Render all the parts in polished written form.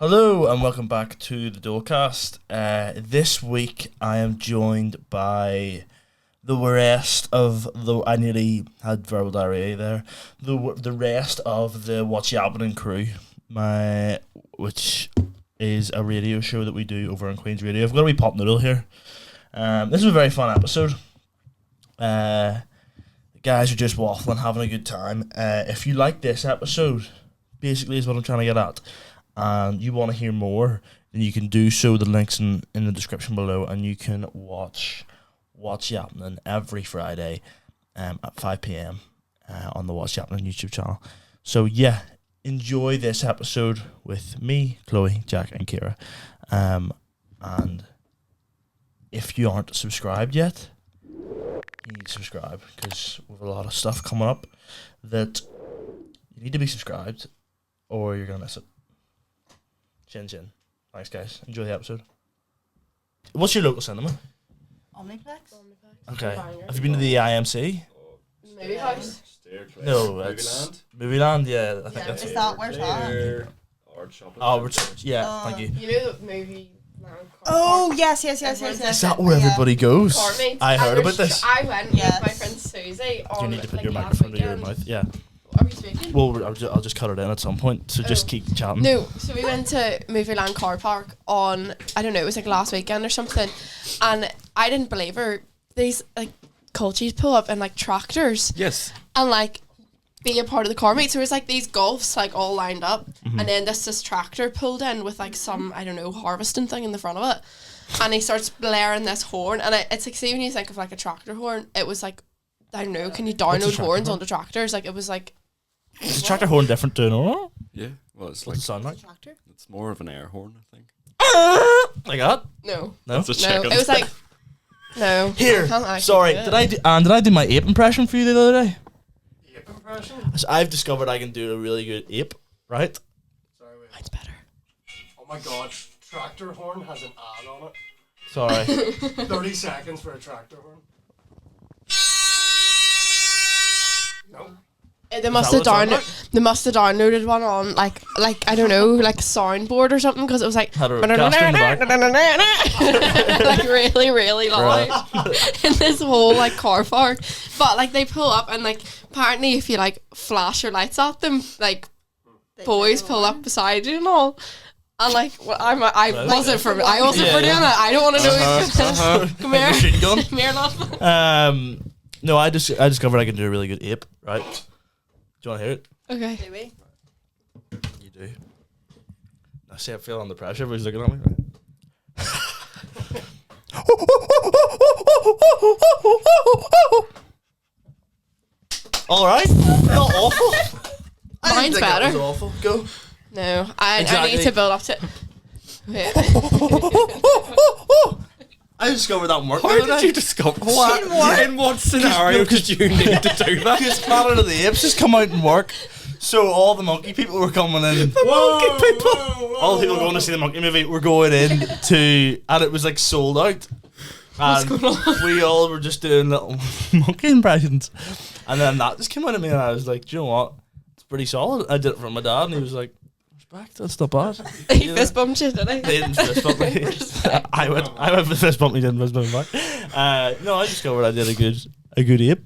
Hello and welcome back to the Dolecast. This week I am joined by the rest of the... I nearly had verbal diarrhea there. The rest of the What's Yappenin crew, which is a radio show that we do over on Queen's Radio. I've got a wee pop noodle here. This is a very fun episode. The guys are just waffling, having a good time. If you like this episode, basically is what I'm trying to get at, and you want to hear more, then you can do so. The link's in the description below, and you can watch What's Yappenin every Friday at 5 p.m. On the What's Yappenin YouTube channel. So yeah, enjoy this episode with me, Chloe, Jack and Kira. And if you aren't subscribed yet, you need to subscribe, because we have a lot of stuff coming up that you need to be subscribed or you're going to miss it. Chin chin. Thanks, guys. Enjoy the episode. What's your local cinema? Omniplex. Okay. Have you been to the IMC? Movie House. No, it's Movieland. Yeah, I think that's Is it. that where's that? Thank you. You know the movie. Oh yes. Is that where everybody goes? Carmates. I heard about this. I went with my friend Susie on. You need to put your last microphone to your weekend. mouth. Yeah. Are we speaking? Well, I'll just cut it in at some point. So just keep chatting. No, so we went to Movieland car park on, I don't know, it was like last weekend or something, and I didn't believe her. These like culties pull up in like tractors. Yes. And like be a part of the car meet. So it was like these golfs like all lined up, and then this tractor pulled in with like some, I don't know, harvesting thing in the front of it, and he starts blaring this horn, and it's like, see when you think of like a tractor horn, it was like, I don't know, can you download horns onto tractors? Like it was like. Is the tractor horn different to an oral? Yeah. Well, it's What's like it sound like? Tractor? it's more of an air horn, I think. Like that? No. No. That's a No, chicken. it was like no. Here. I can't actually Sorry. do it. Did I do my ape impression for you the other day? Ape impression? So I've discovered I can do a really good ape. Right? Sorry, wait. Mine's better. Oh my god, tractor horn has an ad on it. Sorry. 30 seconds for a tractor horn. No. They must have downloaded one on like I don't know, like soundboard or something, because it was like Had a caster in the like really loud in this whole like car park. But like they pull up, and like apparently if you like flash your lights at them, like boys pull up beside you and all. And like I wasn't for doing it. I don't want to know. Come here. Machine gun. Come here, love. No, I discovered I can do a really good ape. Right? Do you want to hear it? Okay. You do. I see I feel under pressure. Everybody's looking at me. Right? All right. Not awful. I Mine's didn't think that better. was awful. Go. No, I Exactly. need to build up to. Wait. I discovered that worked. How did you discover What? In what scenario did you need to do that? Because Planet of the Apes has come out and work, so all the monkey people were coming in. Monkey people. All the people going to see the monkey movie were going in to, and it was like sold out. And we all were just doing little monkey impressions, and then that just came out of me, and I was like, do you know what? It's pretty solid. I did it for my dad, and he was like, respect, that's not bad. He fist bumped you, didn't he? They didn't fist bump me. I went for fist bump. He didn't fist bump me back. No, I discovered I did a good ape.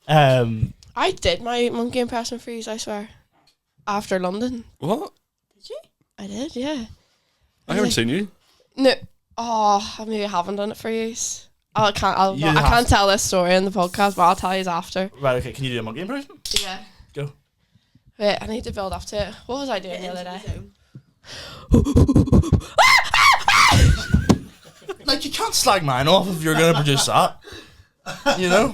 I did my monkey impression for you, I swear. After London. What? Did you? I did, yeah. I haven't seen you. No. Oh, I maybe haven't done it for you. I can't. You I have can't to. tell this story in the podcast, but I'll tell you after. Right, okay. Can you do a monkey impression? Yeah. Go. Wait, I need to build up to it. What was I doing the other day? Like, you can't slag mine off if you're going to produce that. You know?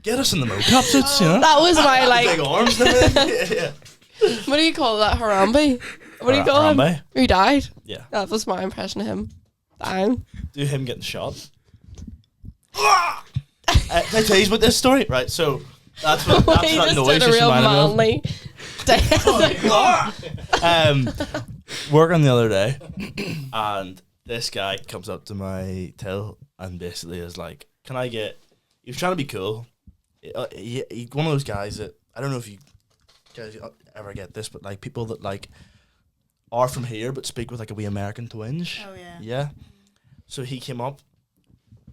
Get us in the mocap suits, you know? That was my Big like. arms. Yeah. What do you call that? Harambe. What do you call him? Harambe? He died. Yeah. That was my impression of him. Dying. Do him getting shot. Can I tell you about this story? Right, so that's what He that just noise did a just real reminded me manly. of. Working the other day, and this guy comes up to my till and basically is like, "Can I get?" He was trying to be cool. One of those guys that I don't know if you guys ever get this, but like people that like are from here but speak with like a wee American twinge. Oh yeah. Yeah. So he came up,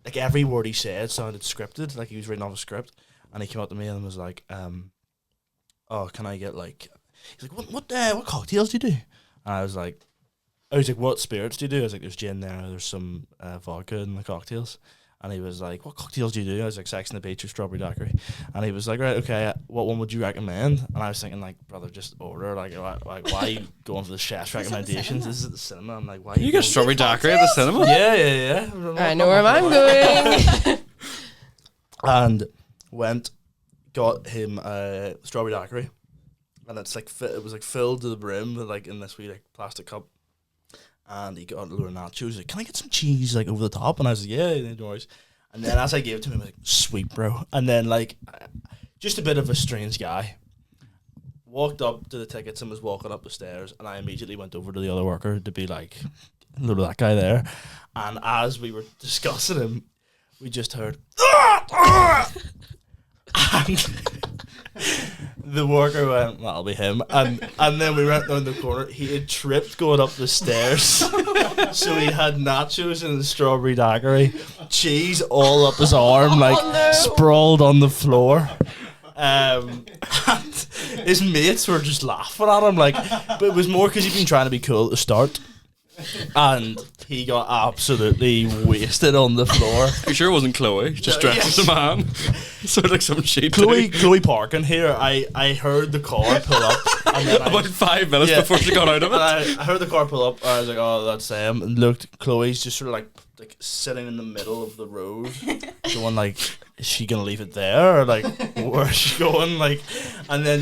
like every word he said sounded scripted, like he was reading off a script, and he came up to me and was like, "Oh, can I get like?" He's like, "What cocktails do you do?" And I was like, "What spirits do you do?" I was like, "There's gin there, there's some vodka in the cocktails." And he was like, "What cocktails do you do?" I was like, "Sex on the Beach or Strawberry Daiquiri." And he was like, "Right, okay, what one would you recommend?" And I was thinking, like, brother, just order. Like why are you going for the chef's recommendations? This is at the cinema. I'm like, why are You get strawberry daiquiri at the cinema? Yeah. I know where I'm going. And got him strawberry daiquiri. And it's like, it was like filled to the brim, with, like in this wee like plastic cup. And he got a load of nachos. He was like, "Can I get some cheese like over the top?" And I was like, "Yeah, no worries." And then as I gave it to him, he was like, "Sweet, bro." And then like, just a bit of a strange guy. Walked up to the tickets and was walking up the stairs, and I immediately went over to the other worker to be like, "Look at that guy there." And as we were discussing him, we just heard, and the worker went, "That'll be him." And then we went down the corner. He had tripped going up the stairs. So he had nachos and a strawberry daiquiri, cheese all up his arm, like sprawled on the floor. And his mates were just laughing at him, like, but it was more because he'd been trying to be cool at the start. And he got absolutely wasted on the floor. You sure it wasn't Chloe? Just dressed as a man. Sounded like some sheep. Chloe parking here. I heard the car pull up. And then About 5 minutes before she got out of it. I heard the car pull up. And I was like, "Oh, that's them." And looked, Chloe's just sort of like sitting in the middle of the road, going like, "Is she gonna leave it there, or like where's she going?" Like, and then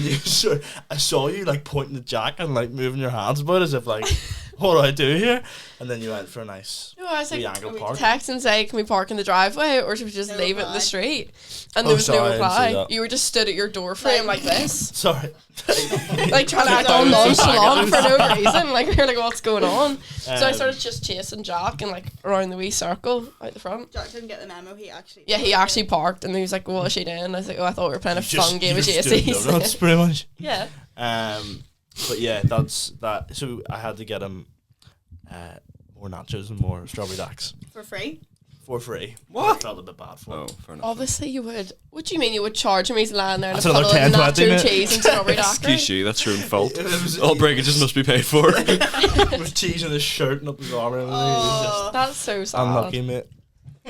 I saw you like pointing at Jack and like moving your hands about as if like, "What do I do here?" And then you went for a nice I was like, angle park. text and say, "Can we park in the driveway, or should we just leave it in the street?" And Oh, there was sorry, I no didn't see reply. that. You were just stood at your door frame like this, Sorry. like trying to act all nonchalant for no reason. Like we were like, "What's going on?" So I started just chasing Jack and like around the wee circle out the front. Jack didn't get the memo. He actually parked, and he was like, "What is she doing?" And I was like, "Oh, I thought we were playing a fun game of That's JCs." pretty much. Yeah. But yeah, that's that. So I had to get him more nachos and more strawberry daiquiris for free. for free. What? I felt a bit bad for him. Oh, fair enough. Obviously you would. What do you mean you would charge him? He's lying there in a That's another puddle of 10, 20, nacho mate. cheese and strawberry daiquiri. Excuse you, that's your own fault. It was- All breakages must be paid for. It was cheese in his shirt and up his arm and everything. It was just That's so sad. unlucky, mate.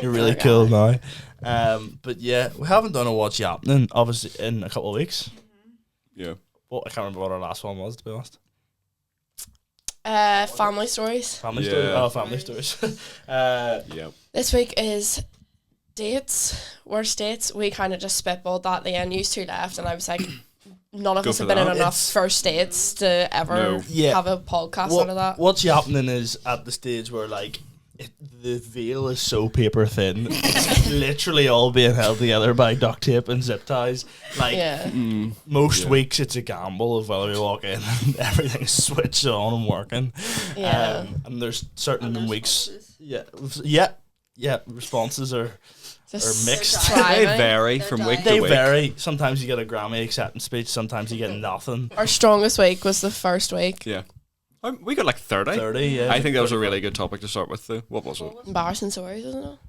You're really Okay. cool now. But yeah, we haven't done a What's Yappenin, obviously, in a couple of weeks. Yeah. Well, I can't remember what our last one was, to be honest. Family stories. Family Yeah. stories. Oh, family stories. Yeah. This week is dates, worst dates. We kind of just spitballed that. The end used two left, and I was like, none of Go us for have been in that. enough It's- first dates to ever No. Yeah. have a podcast out of that. What's Yappenin is at the stage where, like, the veil is so paper thin. It's literally all being held together by duct tape and zip ties. Like, Yeah. most weeks it's a gamble of whether we walk in and everything's switched on and working. Yeah. And there's certain And there's weeks. responses. Yeah. Responses are Just mixed. They're They thriving. vary They're from dying. week to they week. vary. Sometimes you get a Grammy acceptance speech. Sometimes you get nothing. Our strongest week was the first week. Yeah. We got like 30. 30. Yeah. I think that was a really good topic to start with, though. What was it? Embarrassing stories, isn't it?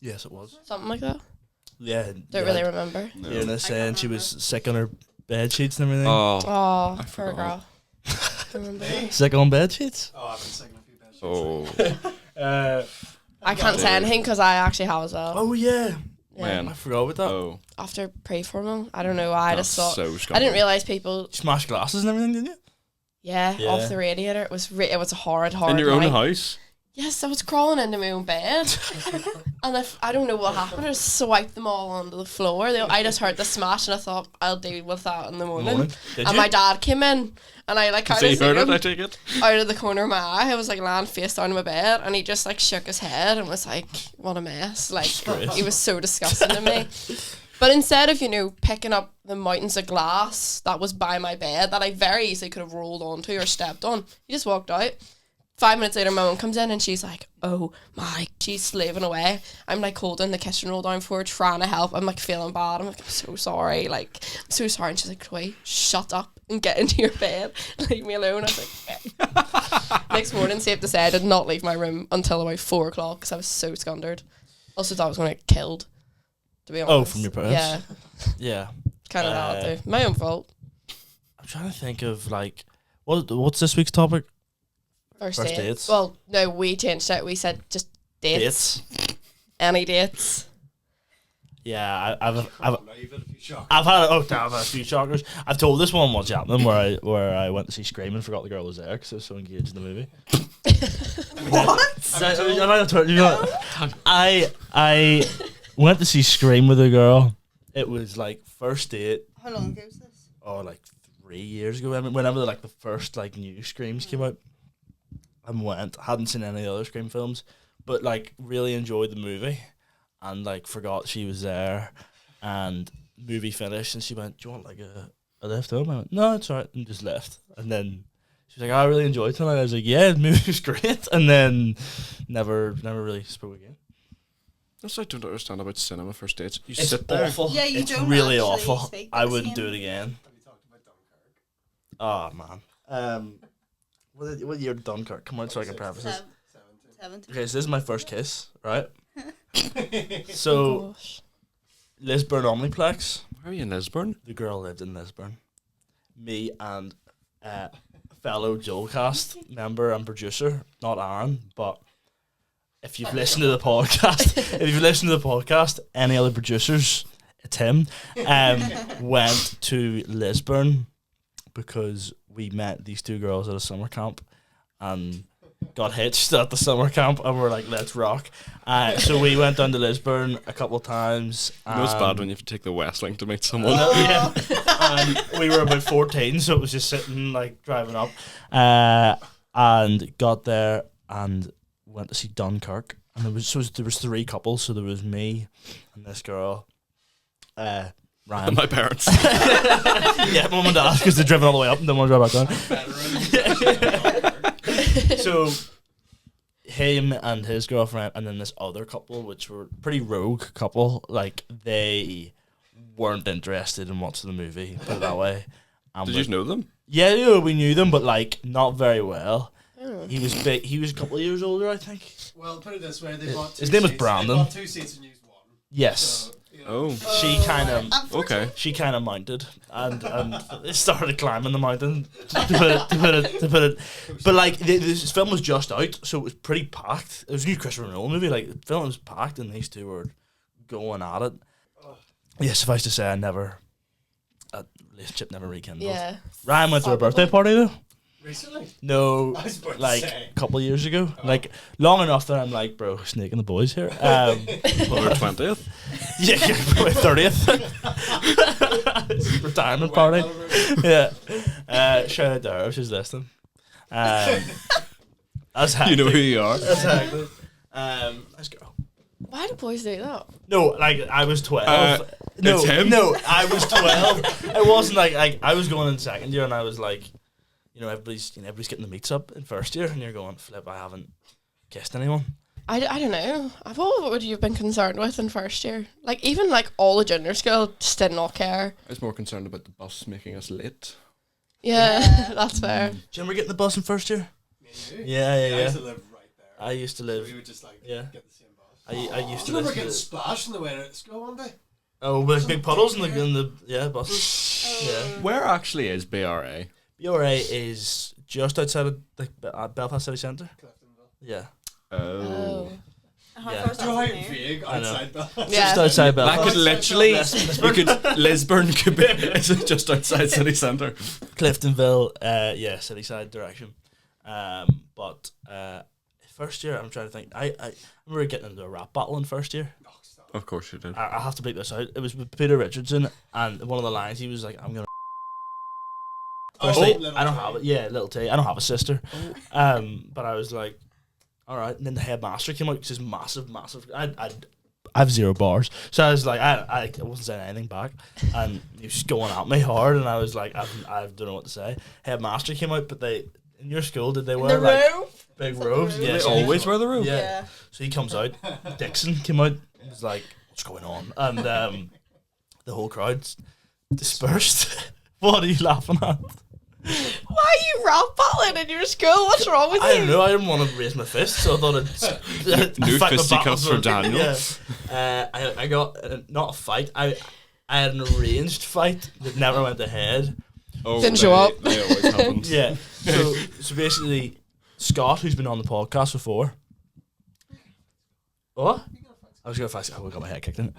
Yes, it was. Something like that. Yeah. Don't really remember. No. You're can't saying she was remember. sick on her bed sheets and everything. Oh. Oh, I poor forgot. girl. I remember. Sick on bed sheets. Oh, I've been singing a few bad Oh. I can't say anything because I actually have as well. Oh yeah. Yeah. Man. I forgot about that. Oh. After pre-formal, I don't know why. I That's just thought so I didn't scummy. realize people. Smash glasses and everything, didn't you? Yeah, Yeah. off the radiator. It was it was a horrid In your own night. house? Yes, I was crawling into my own bed, and I don't know what happened. I just swiped them all onto the floor. I just heard the smash, and I thought I'll deal with that in the morning. Did And you? my dad came in, and I like kind So of you heard it, him I take it? out of the corner of my eye. I was like lying face down in my bed, and he just like shook his head and was like, "What a mess!" Like he was so disgusting to me. But instead of picking up the mountains of glass that was by my bed that I very easily could have rolled onto or stepped on, he just walked out. 5 minutes later, my mum comes in and she's like, oh my, she's slaving away. I'm like holding the kitchen roll down for her, trying to help. I'm like feeling bad. I'm like, I'm so sorry. Like, I'm so sorry. And she's like, Chloe, shut up and get into your bed. Leave me alone. I was like, okay. Next morning, safe to say, I did not leave my room until about 4 o'clock because I was so scared. Also thought I was going to get killed, to be honest. Oh, from your parents? Yeah. Yeah. Kind of that too. My own fault. I'm trying to think of, like, what's this week's topic? First dates. dates. Well, no, we changed it. We said just dates. Any dates. Yeah, I've had a few shockers. I've told this one once, Yappenin, where I went to see Scream and forgot the girl was there because I was so engaged in the movie. What? I went to see Scream with a girl. It was like first date. How long ago was this? Oh, like 3 years ago. I mean, whenever like the first like new Screams came out, and hadn't seen any other Scream films, but like really enjoyed the movie, and like forgot she was there, and movie finished, and she went, "Do you want like a lift home?" I went, "No, it's alright," and just left. And then she was like, "I really enjoyed tonight." I was like, "Yeah, the movie was great," and then never really spoke again. That's what I don't understand about cinema first dates. You It's sit there. awful. Yeah, you it's don't really actually awful. speak I the wouldn't same. do it again. Have you talked about Dunkirk? Oh man. What year did Dunkirk come out so I can preface this? 17. Okay, so this is my first kiss, right? Oh, So gosh. Lisburn Omniplex. Where are you in Lisburn? The girl lived in Lisburn. Me and fellow Dolecast member and producer, not Aaron, but if you've listened to the podcast, any other producers, it's him, went to Lisburn because we met these two girls at a summer camp and got hitched at the summer camp, and we're like, let's rock. So we went down to Lisburn a couple of times. You know it's bad when you have to take the West Link to meet someone. Yeah. And we were about 14, so it was just sitting, like, driving up. And got there and went to see Dunkirk. And there was 3 couples, so there was me and this girl, Ryan. And my parents. Yeah, mum and dad, because they're driven all the way up and didn't want to drive back down. So him and his girlfriend, and then this other couple, which were pretty rogue couple, like they weren't interested in watching the movie, put it that way. Did you know them? Yeah, we knew them, but like not very well. Oh. He was big. He was a couple of years older, I think. Well, put it this way: they bought two His name was seats. Brandon. They bought 2 seats and used 1. Yes. So, you know, Oh. She kind of. Okay. She kind of mounted and started climbing the mountain to put it. But like this film was just out, so it was pretty packed. It was a new Christopher Nolan movie. Like the film was packed, and these two were going at it. Yeah, suffice to say, a relationship never rekindled. Yeah. Ryan went to a birthday party though. recently. No, I was about to like say. a couple of years ago. Like long enough that I'm like, bro, snaking the boys here. Well, we're 20th. Yeah, probably 30th. Retirement party. Yeah. Shout out to her if she's listening. That's You know who you are. Exactly. Nice girl. Why do boys do that? No, like I was 12. It's him? No, I was 12. It wasn't like I was going in second year and I was like, everybody's getting the meets up in first year and you're going, flip, I haven't kissed anyone. I don't know. What would you have been concerned with in first year? Like, even like all the junior school just did not care. I was more concerned about the bus making us late. Yeah, that's fair. Do you remember getting the bus in first year? Me and you. Yeah. I used to live right there. I used to live. So we would just like Yeah. get the same bus. I used Do to you remember listen getting to. splashed on the way to school one day? Oh, with big puddles in the buses. Yeah. Where actually is BRA? BRA is just outside of Belfast City Centre. Cliftonville. Yeah. Oh. Yeah. First Do you know how afternoon. vague I know. outside Belfast? Yeah. Just outside That Belfast. could literally, Lisburn. Lisburn could be just outside city centre. Cliftonville, city side direction. But first year, I'm trying to think. I remember getting into a rap battle in first year. Oh, stop. Of course you did. I have to pick this out. It was with Peter Richardson, and one of the lines he was like, "I'm gonna." Firstly, Little I don't T. have it. Yeah, little T. I don't have a sister. But I was like, all right. And then the headmaster came out because he's massive. I have 0 bars, so I was like, I wasn't saying anything back, and he was going at me hard, and I was like, I don't know what to say. Headmaster came out, but in your school did they wear The like room? big It's like robes. the Yeah, robes. They so he- always wear the robe. Yeah. So he comes out. Dixon came out. And was like, "What's going on?" And the whole crowd's dispersed. What are you laughing at? Why are you rap battling in your school? What's wrong with I you? don't know. I didn't want to raise my fist, so I thought I'd New fight my fisticuffs battles for with- Daniel. Yeah. I got not a fight. I had an arranged fight that never went ahead. Oh, Didn't show up. They always happen. Yeah. So basically, Scott, who's been on the podcast before. What? I was gonna fight. I got my head kicked in.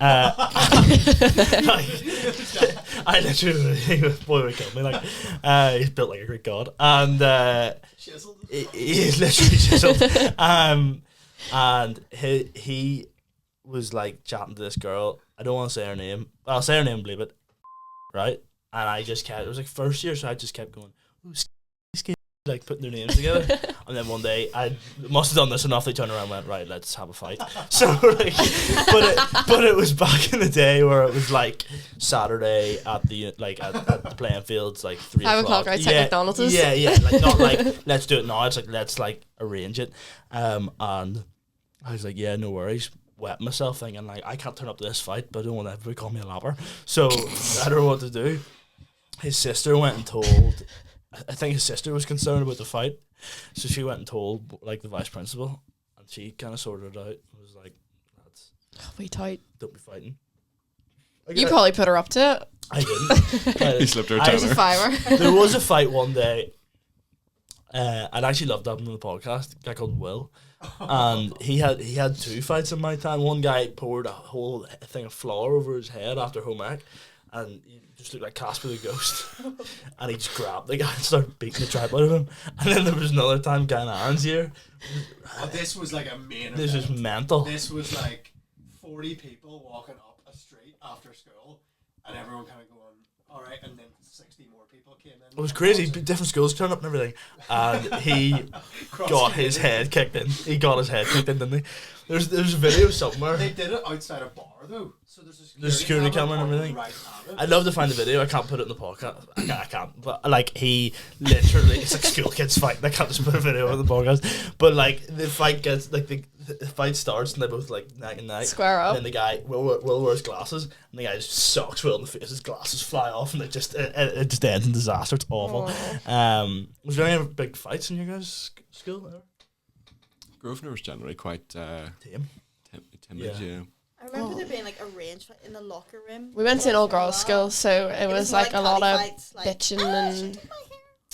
I literally, boy would kill me. Like, he's built like a Greek god, and he is literally chiseled. And he was like chatting to this girl. I don't want to say her name. I'll say her name, believe it, right? And I just kept. It was like first year, so I just kept going. Ooh, like putting their names together, and then one day I must have done this enough. They turned around and went, right, let's have a fight. So like, but it was back in the day where it was like Saturday at the at the playing fields, like 3 5 o'clock. o'clock outside McDonald's. Yeah, like not like let's do it now. It's like let's like arrange it. And I was like, yeah, no worries. Wet myself thinking like I can't turn up to this fight, but I don't want everybody to call me a lapper. So I don't know what to do. His sister went and told. I think his sister was concerned about the fight, so she went and told like the vice principal, and she kind of sorted it out. It was like, lads, We tight. don't be fighting. You probably put her up to it. I didn't. He slipped her a I- There's a timer. fiver. There was a fight one day. I'd actually loved having him on the podcast. A guy called Will, and he had 2 fights in my time. One guy poured a whole thing of flour over his head after home ec, and he just looked like Casper the Ghost. And he just grabbed the guy and started beating the tripe out of him. And then there was another time, Guy and Aaron's here. This was like a main This was event. mental. This was like 40 people walking up a street after school, and everyone kind of going, all right, and then 60 more people came in. It was crazy. Different schools turned up and everything. And he got his head kicked in. He got his head kicked in, didn't he? There's a video somewhere. They did it outside a bar though, so There's a security camera and pointed everything. Right at it. I'd love to find the video. I can't put it in the podcast. I can't. But like he literally, it's like school kids fighting. I can't just put a video on the podcast. But like the fight gets like the fight starts and they both like neck and neck. Square up. And then the guy Will wears glasses and the guy just sucks Will in the face. His glasses fly off and it just ends in disaster. It's awful. Was there any big fights in your guys' school? Ever? Grosvenor was generally quite Tame. timid, yeah. I remember there being like a range fight in the locker room. We went to an all girls school, so it was like a lot of bitching and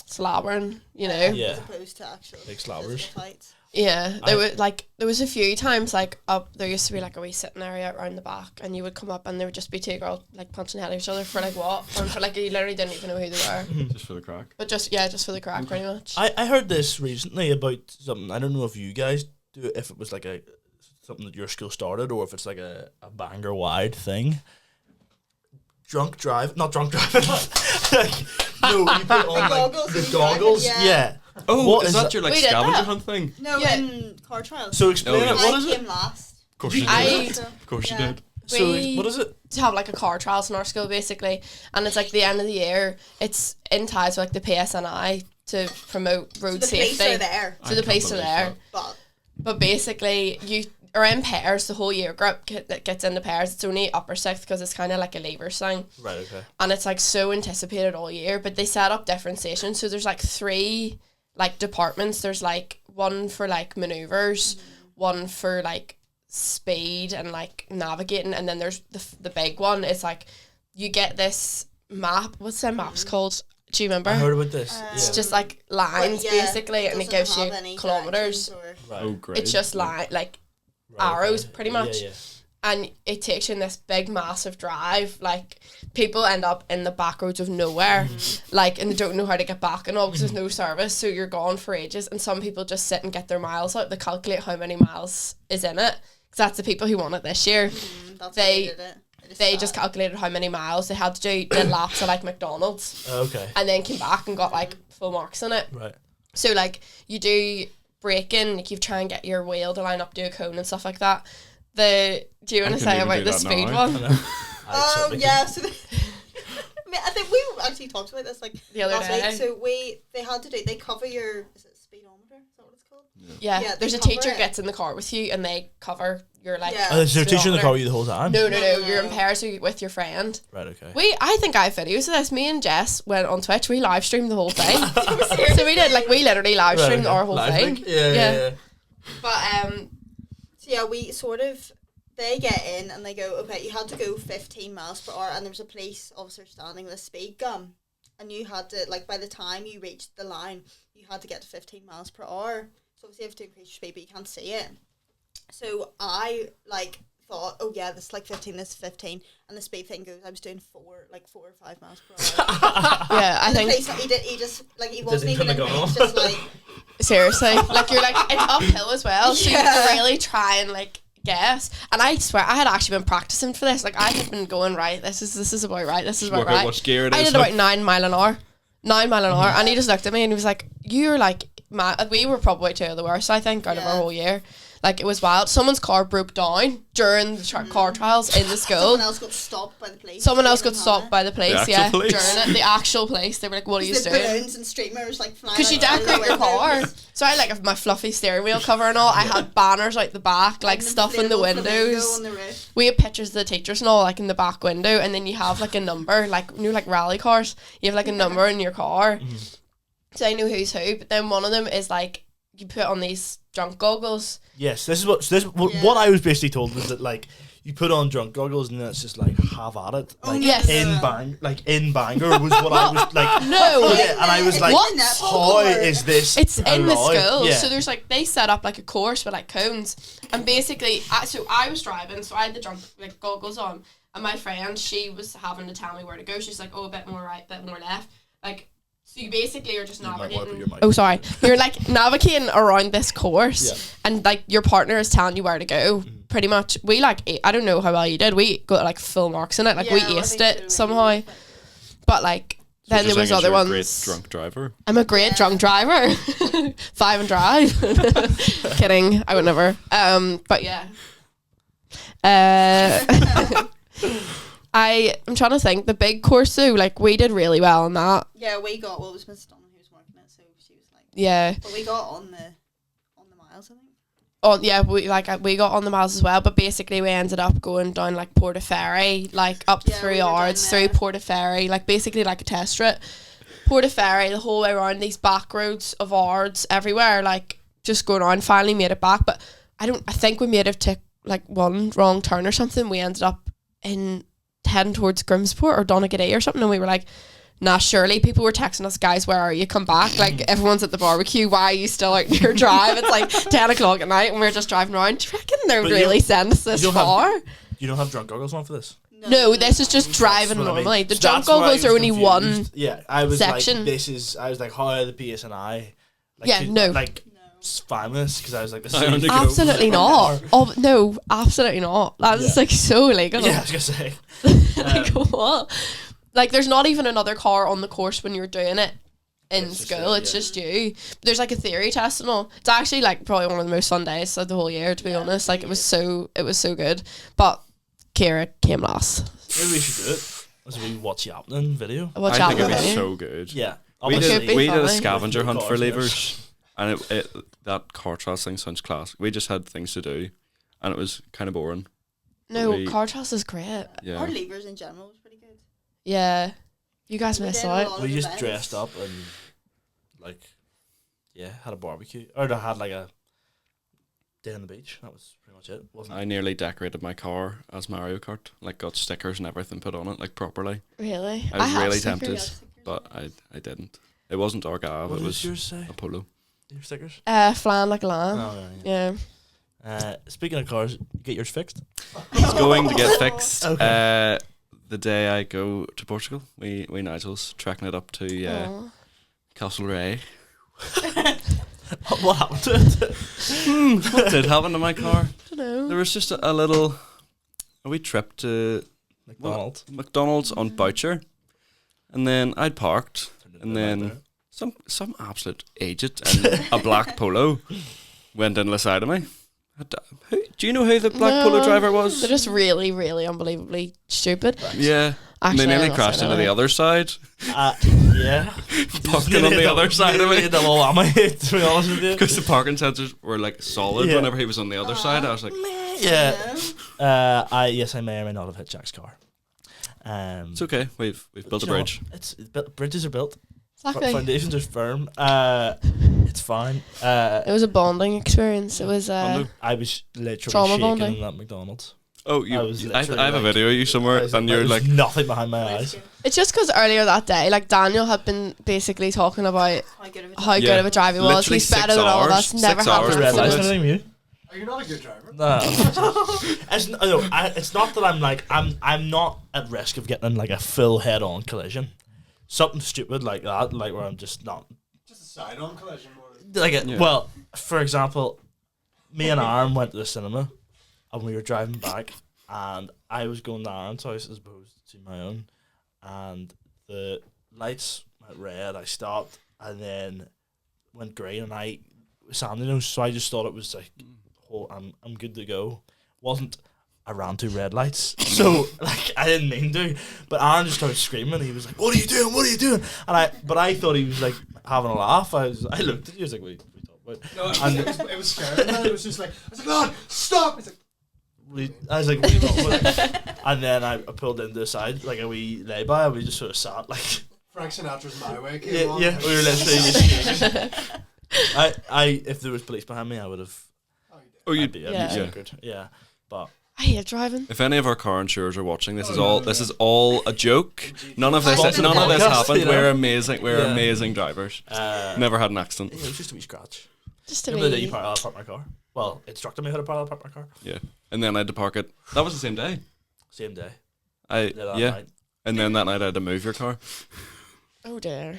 slobbering, you know. Yeah. As opposed to actual Big slobbers. physical fights. Yeah, there was a few times like up there used to be like a wee sitting area around the back, and you would come up and there would just be 2 girls like punching the head of each other for like what, and for like you literally didn't even know who they were, Just for the crack. but just for the crack, pretty much. I heard this recently about something. I don't know if you guys do it, if it was like something that your school started or if it's like a Bangor wide thing. Not drunk driving. Like, no, you put on like goggles the and goggles. driving, Yeah. Oh, What is is that that? your like We did scavenger that. hunt thing? No, Yeah. in car trials. So explain Oh, it. yeah. What I is it? came last. Of course you did. I- Of course you Yeah. did. So We- what is it? to have like a car trials in our school basically, and it's like the end of the year. It's in ties with like the PSNI to promote road The police safety. are there, So the police are there. But basically, you are in pairs. The whole year group that gets into pairs. It's only upper 6th because it's kind of like a leavers thing. Right. Okay. And it's like so anticipated all year. But they set up different stations. So there's like 3 like departments. There's like one for like maneuvers, one for like speed and like navigating, and then there's the big one. It's like you get this map. What's the map's called? Do you remember? I heard about this. It's Yeah. just like lines basically, and it gives you kilometers. Right. Oh, great. It's just like Right, arrows, okay. pretty Yeah, much. yeah. And it takes you in this big massive drive. Like people end up in the back roads of nowhere, like, and they don't know how to get back and all because there's no service, so you're gone for ages. And some people just sit and get their miles out. They calculate how many miles is in it, because that's the people who won it this year. That's They- how they did it. They just calculated how many miles they had to do, did laps at like McDonald's, Okay. and then came back and got like full marks in it. Right. So like you do braking, like you try and get your wheel to line up to a cone and stuff like that. Do you want I to couldn't say even about do the that speed now. one? Oh yeah, so I think we actually talked about this like The other last day. week. So they had to do, they cover your, is it speedometer? Is that what it's called? Yeah, Yeah, there's they a teacher cover it. gets in the car with you and they cover your like. Yeah. Oh, is there a teacher in the speedometer. car with you the whole time? No, No. you're in pairs with your friend. Right, okay. I think I have videos of this. Me and Jess went on Twitch. We live streamed the whole thing. So we did we literally live streamed Right, okay. our whole Live thing. link? Yeah. But So yeah, we sort of, they get in and they go, okay, you had to go 15 miles per hour, and there was a police officer standing with a speed gun, and you had to, like, by the time you reached the line, you had to get to 15 miles per hour. So obviously you have to increase your speed, but you can't see it. So I, like, thought, oh yeah, this is like 15, this is 15, and the speed thing goes, I was doing 4 or 5 miles per hour. yeah, I And the think police, he just, like, he wasn't Didn't even turn in the gun range, on. just like, seriously, like you're like it's uphill as well, so you have Yeah. to really try and like guess. And I swear I had actually been practicing for this. Like I had been going right. This is about right. This is about Work out right. what gear it I is. did about 9 mile an hour. 9 mile an hour, and he just looked at me and he was like, "You're like mad." We were probably two of the worst, I think, out of our Yeah. whole year. Like it was wild. Someone's car broke down during the car trials in the school. someone else got stopped by the police. Someone else got During stopped by the police. The Yeah, actual police? during it, the actual police. They were like, "What are you the doing?" balloons and streamers like flying. Because you out of the decorate your car. windows. So I like my fluffy steering wheel cover and all. I had banners out the back, like And stuff in the inflatable flamingo windows. on the roof. We had pictures of the teachers and all, like in the back window, and then you have like a number, like like rally cars. You have like a number in your car, so I know who's who. But then one of them is like you put on these drunk goggles. Yes, what I was basically told was that like you put on drunk goggles and then it's just like have at it. Like Yes. in Bangor was what I was like. No. Yeah, and I was like, What? how is this? It's in the allowed? school, Yeah. so there's like they set up like a course with like cones, and basically, so I was driving, so I had the drunk like goggles on, and my friend, she was having to tell me where to go. She's like, "Oh, a bit more right, bit more left," like. So you basically are just You might wanna put navigating. your mic- Oh, sorry. You're like navigating around this course, Yeah. and like your partner is telling you where to go. Pretty much, we like I don't know how well you did. We got like full marks in it. Like we Yeah, I aced think it so, somehow. really. But like then You're there was saying other you're a ones. Great drunk driver. I'm a great drunk driver. 5 and drive. Kidding. I would never. But yeah. I'm trying to think. The big course though, like we did really well on that. Yeah, we got, well, it was Miss Donna who was working it, so she was like, Yeah. but we got on the miles, I think. Oh yeah, we got on the miles as well. But basically, we ended up going down like Portaferry, like up Yeah, through we were down yards, through there. Portaferry, like basically like a test route. Portaferry, the whole way around these back roads of Ards everywhere, like just going on. Finally made it back, but I think we made it took like one wrong turn or something. We ended up heading towards Grimsport or Donegal or something, and we were like, nah, surely. People were texting us, guys, where are you? Come back. Like, everyone's at the barbecue. Why are you still out in your drive? It's like 10 o'clock at night and we're just driving around. Do you reckon they're But you really don't- sending us this you don't have- far? You don't have drunk goggles on for this? No, this is just driving That's what I mean. normally. The So drunk that's where I goggles was are only one. confused. Yeah, I was section. like, I was like, how are the PSNI? Like, Yeah, no. Like, spineless, because I was like, this I only is go- Absolutely not. Oh, no, absolutely not. That is Yeah. like so illegal. Yeah, I was gonna say. Like, what? Like, there's not even another car on the course when you're doing it in It's just school. you, It's yeah. just you. There's like a theory test and all. It's actually like probably one of the most fun days of the whole year, to be honest. Like, it was so good. But Kira came last. Maybe we should do it. As we watch Yappenin video. Watch I out think it'd for be me. so good. Yeah. We obviously. Could be did a funny. scavenger With hunt cars, for yes. levers, and that car trials thing sounds class. We just had things to do, and it was kind of boring. No, We- car toss is great. Yeah. Our levers in general was pretty good. Yeah. You guys We missed did a out. lot We of just events. dressed up and, like, yeah, had a barbecue. Or they had, like, a day on the beach. That was pretty much it. Wasn't I nearly decorated my car as Mario Kart, like got stickers and everything put on it, like properly. Really? I was have really stickers. tempted, stickers but I didn't. It wasn't Argyle, What it did was yours say? a Polo. Your stickers? Flan like a lamb. Oh, yeah. Yeah. Speaking of cars, get yours fixed. It's going to get fixed. Okay. The day I go to Portugal, we Nigel's tracking it up to Aw. Castlereagh. What happened to it? What did happen to my car? Dunno. There was just a wee trip to McDonald's. McDonald's on Boucher, and then I'd parked, and then some absolute idiot in a black Polo went in the side of me. Do you know who the black Polo No. driver was? They're just really, really unbelievably stupid. Yeah, And then Actually, nearly I'm not crashed saying into the that. other side, Yeah. parking on the other side of it. Double whammy, to be honest with you. Because the parking sensors were like solid Yeah. whenever he was on the other side. I was like, Yeah. I may or may not have hit Jack's car. it's okay. We've built a you know bridge. what? Bridges are built. Exactly. Foundations are firm. It's fine. It was a bonding experience. It was Bondo. I was literally Trauma shaking bonding. in that McDonald's. Oh, I was I literally have a like- video of you somewhere, and you're There's like, nothing behind my eyes. It's just because earlier that day, like Daniel had been basically talking about How good of a how job. good Yeah. of a driver he was. Literally He's better 6 than all of hours. us. Never 6 hours happened. Red lights, before anything you? Are you not a good driver? No. It's not that I'm not at risk of getting in like a full head-on collision. Something stupid like that, like where I'm just not Just a side-on collision. More. like it. Yeah. Well, for example, me and Aaron went to the cinema, and we were driving back, and I was going to Aaron's house as opposed to my own, and the lights went red. I stopped, and then went green, and I Sandy, so I just thought it was like, oh, I'm good to go. Wasn't. I ran 2 red lights, so like I didn't mean to, but Aaron just started screaming. He was like, "What are you doing? What are you doing?" And I thought he was like having a laugh. I looked at you, I was like, "What are you talking about?" No, And it was scary. Man. It was just like, I was like, "Lord, stop!" It's like, I was like, "What are you talking about?" And then I pulled into the side like a wee lay-by, and we just sort of sat like, Frank Sinatra's My Way came on. yeah, we were literally just screaming. I if there was police behind me, I would have. Oh, you did. oh, I'd be Yeah. scared. Yeah, but I hate driving. if any of our car insurers are watching, this is no, all no, this no. is all a joke. None of this Sponsored podcast, happened. you know? We're amazing. We're Yeah. amazing drivers. Never had an accident. it was just a wee scratch. Just to Remember the day be. you parked my car? Well, it instructed me how to park my car. Yeah, and then I had to park it. That was the same day. Same day. Yeah, Night. and then that night I had to move your car. Oh dear.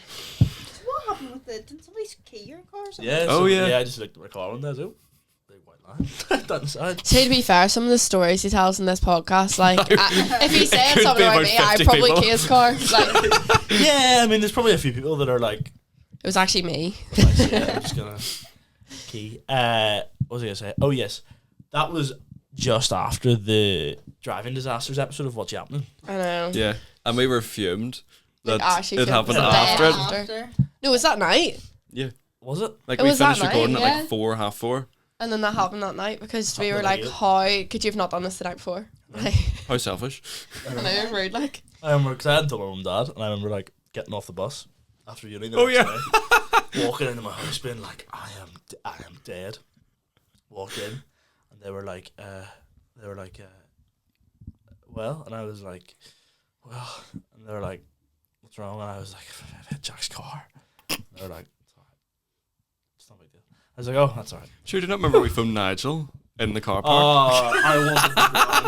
What happened with the? Didn't somebody key your car or something? Yeah. Oh, yeah. Yeah, I just looked at my car and there's a big white line down the side. So to be fair, some of the stories he tells in this podcast, like if he said could something be about about me, I'd 50 probably people. key his car. Like it Yeah, I mean, there's probably a few people that are like, was actually me. yeah, I'm just gonna key. What was I gonna say? Oh yes, that was just after the driving disasters episode of What's Yappenin. I know. Yeah, and we were fumed Like, that actually it fumed happened the day after it. after. No, it was that night, Yeah, Was it? like It we was that finished recording night, at yeah. like 4, half 4. and then that happened that night because we were Happened like, at "How could you have not done this the night before?" Like, How selfish. I know, rude. Like, I remember because I hadn't told my mum and dad, and I remember like getting off the bus after uni. The Oh, next yeah. day, walking into my house, being like, I am dead. Walked in, and they were like, well, and I was like, well, and they were like, what's wrong? And I was like, I've hit Jack's car. And they were like, it's alright. It's not a big deal. I was like, oh, that's alright. Sure, do you not remember we phoned Nigel in the car park? Oh, I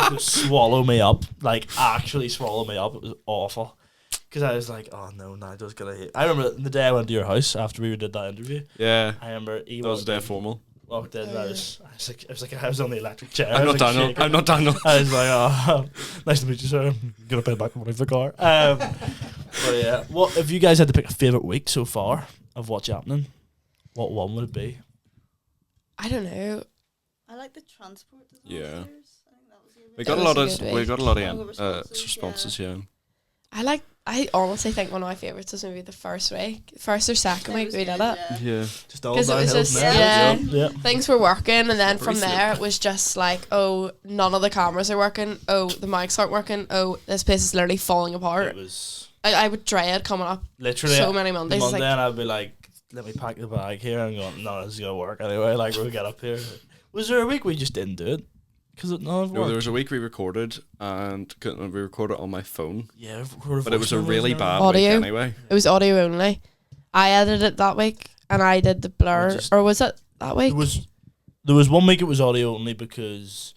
wanted to swallow me up, like actually swallow me up. It was awful. Because I was like, oh no, Nigel's gonna hate. I remember the day I went to your house after we did that interview. Yeah, I remember he that was walked dead in, formal. walked in, and I was like, I was on the electric chair. I I'm was, not like, Daniel. shaking. I'm not Daniel. I was like, oh, nice to meet you, sir. I'm gonna pay back the money for the car. But yeah, what if you guys had to pick a favorite week so far of What's Happening? What one would it be? I don't know. I like the transport disasters. Yeah. I think that was a good We one. got a was lot a of good we week. got a lot Longer of responses, responses. Yeah. I honestly think one of my favourites was maybe the first week, first or second It week was we did good, it. yeah. Yeah. Just all 'Cause it was downhill just- from there. yeah. yeah. Things were working, and then Slippery from there it was just like, oh, none of the cameras are working. Oh, the mics aren't working. Oh, this place is literally falling It apart. was I would dread coming up literally so many the Mondays. Monday, Like, and I'd be like, let me pack the bag here. I'm going, no, this is gonna work anyway. Like we'll get up here. Was there a week we just didn't do it because it none of it No, there worked? was a week we recorded and we recorded on my phone, Yeah, but it was a really bad Audio. week anyway. it was audio only. I edited it that week, and I did the blur. just- Or was it that week? There was 1 week it was audio only because